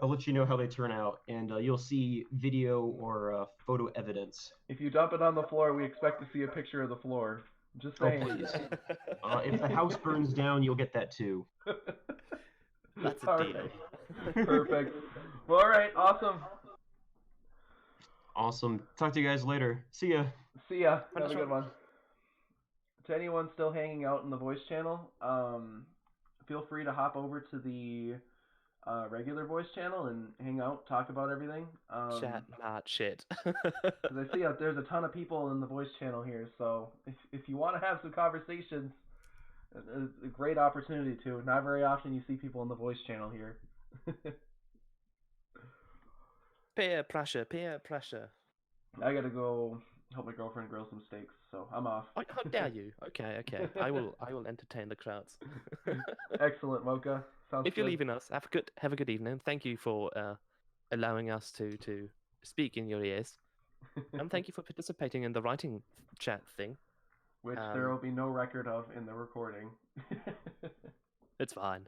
I'll let you know how they turn out, and you'll see video or photo evidence. If you dump it on the floor, we expect to see a picture of the floor. Just Oh, saying. please. If the house burns down, you'll get that too. That's a All deal. right. Perfect. Well, all right. Awesome. Awesome. Talk to you guys later. See ya. See ya. Have a good one. To anyone still hanging out in the voice channel, feel free to hop over to the regular voice channel and hang out, talk about everything. Chat, not shit. Because I see there's a ton of people in the voice channel here, so if you want to have some conversations, it's a great opportunity to. Not very often you see people in the voice channel here. Peer pressure, peer pressure. I gotta go help my girlfriend grill some steaks, so I'm off. Oh, how dare you? Okay, okay. I will entertain the crowds. Excellent, Mocha. Sounds If you're good. leaving us, have a good evening. Thank you for allowing us to speak in your ears, and thank you for participating in the writing chat thing. Which there will be no record of in the recording. It's fine.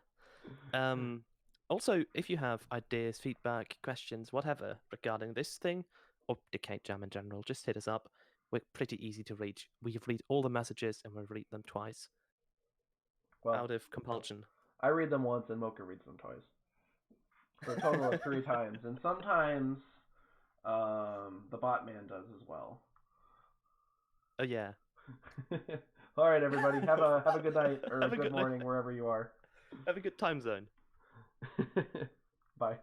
Also, if you have ideas, feedback, questions, whatever regarding this thing or Decade Jam in general, just hit us up. We're pretty easy to reach. We have read all the messages and we'll read them twice. Well, out of compulsion. I read them once and Mocha reads them twice. So a total of 3 times. And sometimes the Botman does as well. Oh yeah. All right, everybody. Have a good night or Have a good good morning night. wherever you are. Have a good time zone. Bye.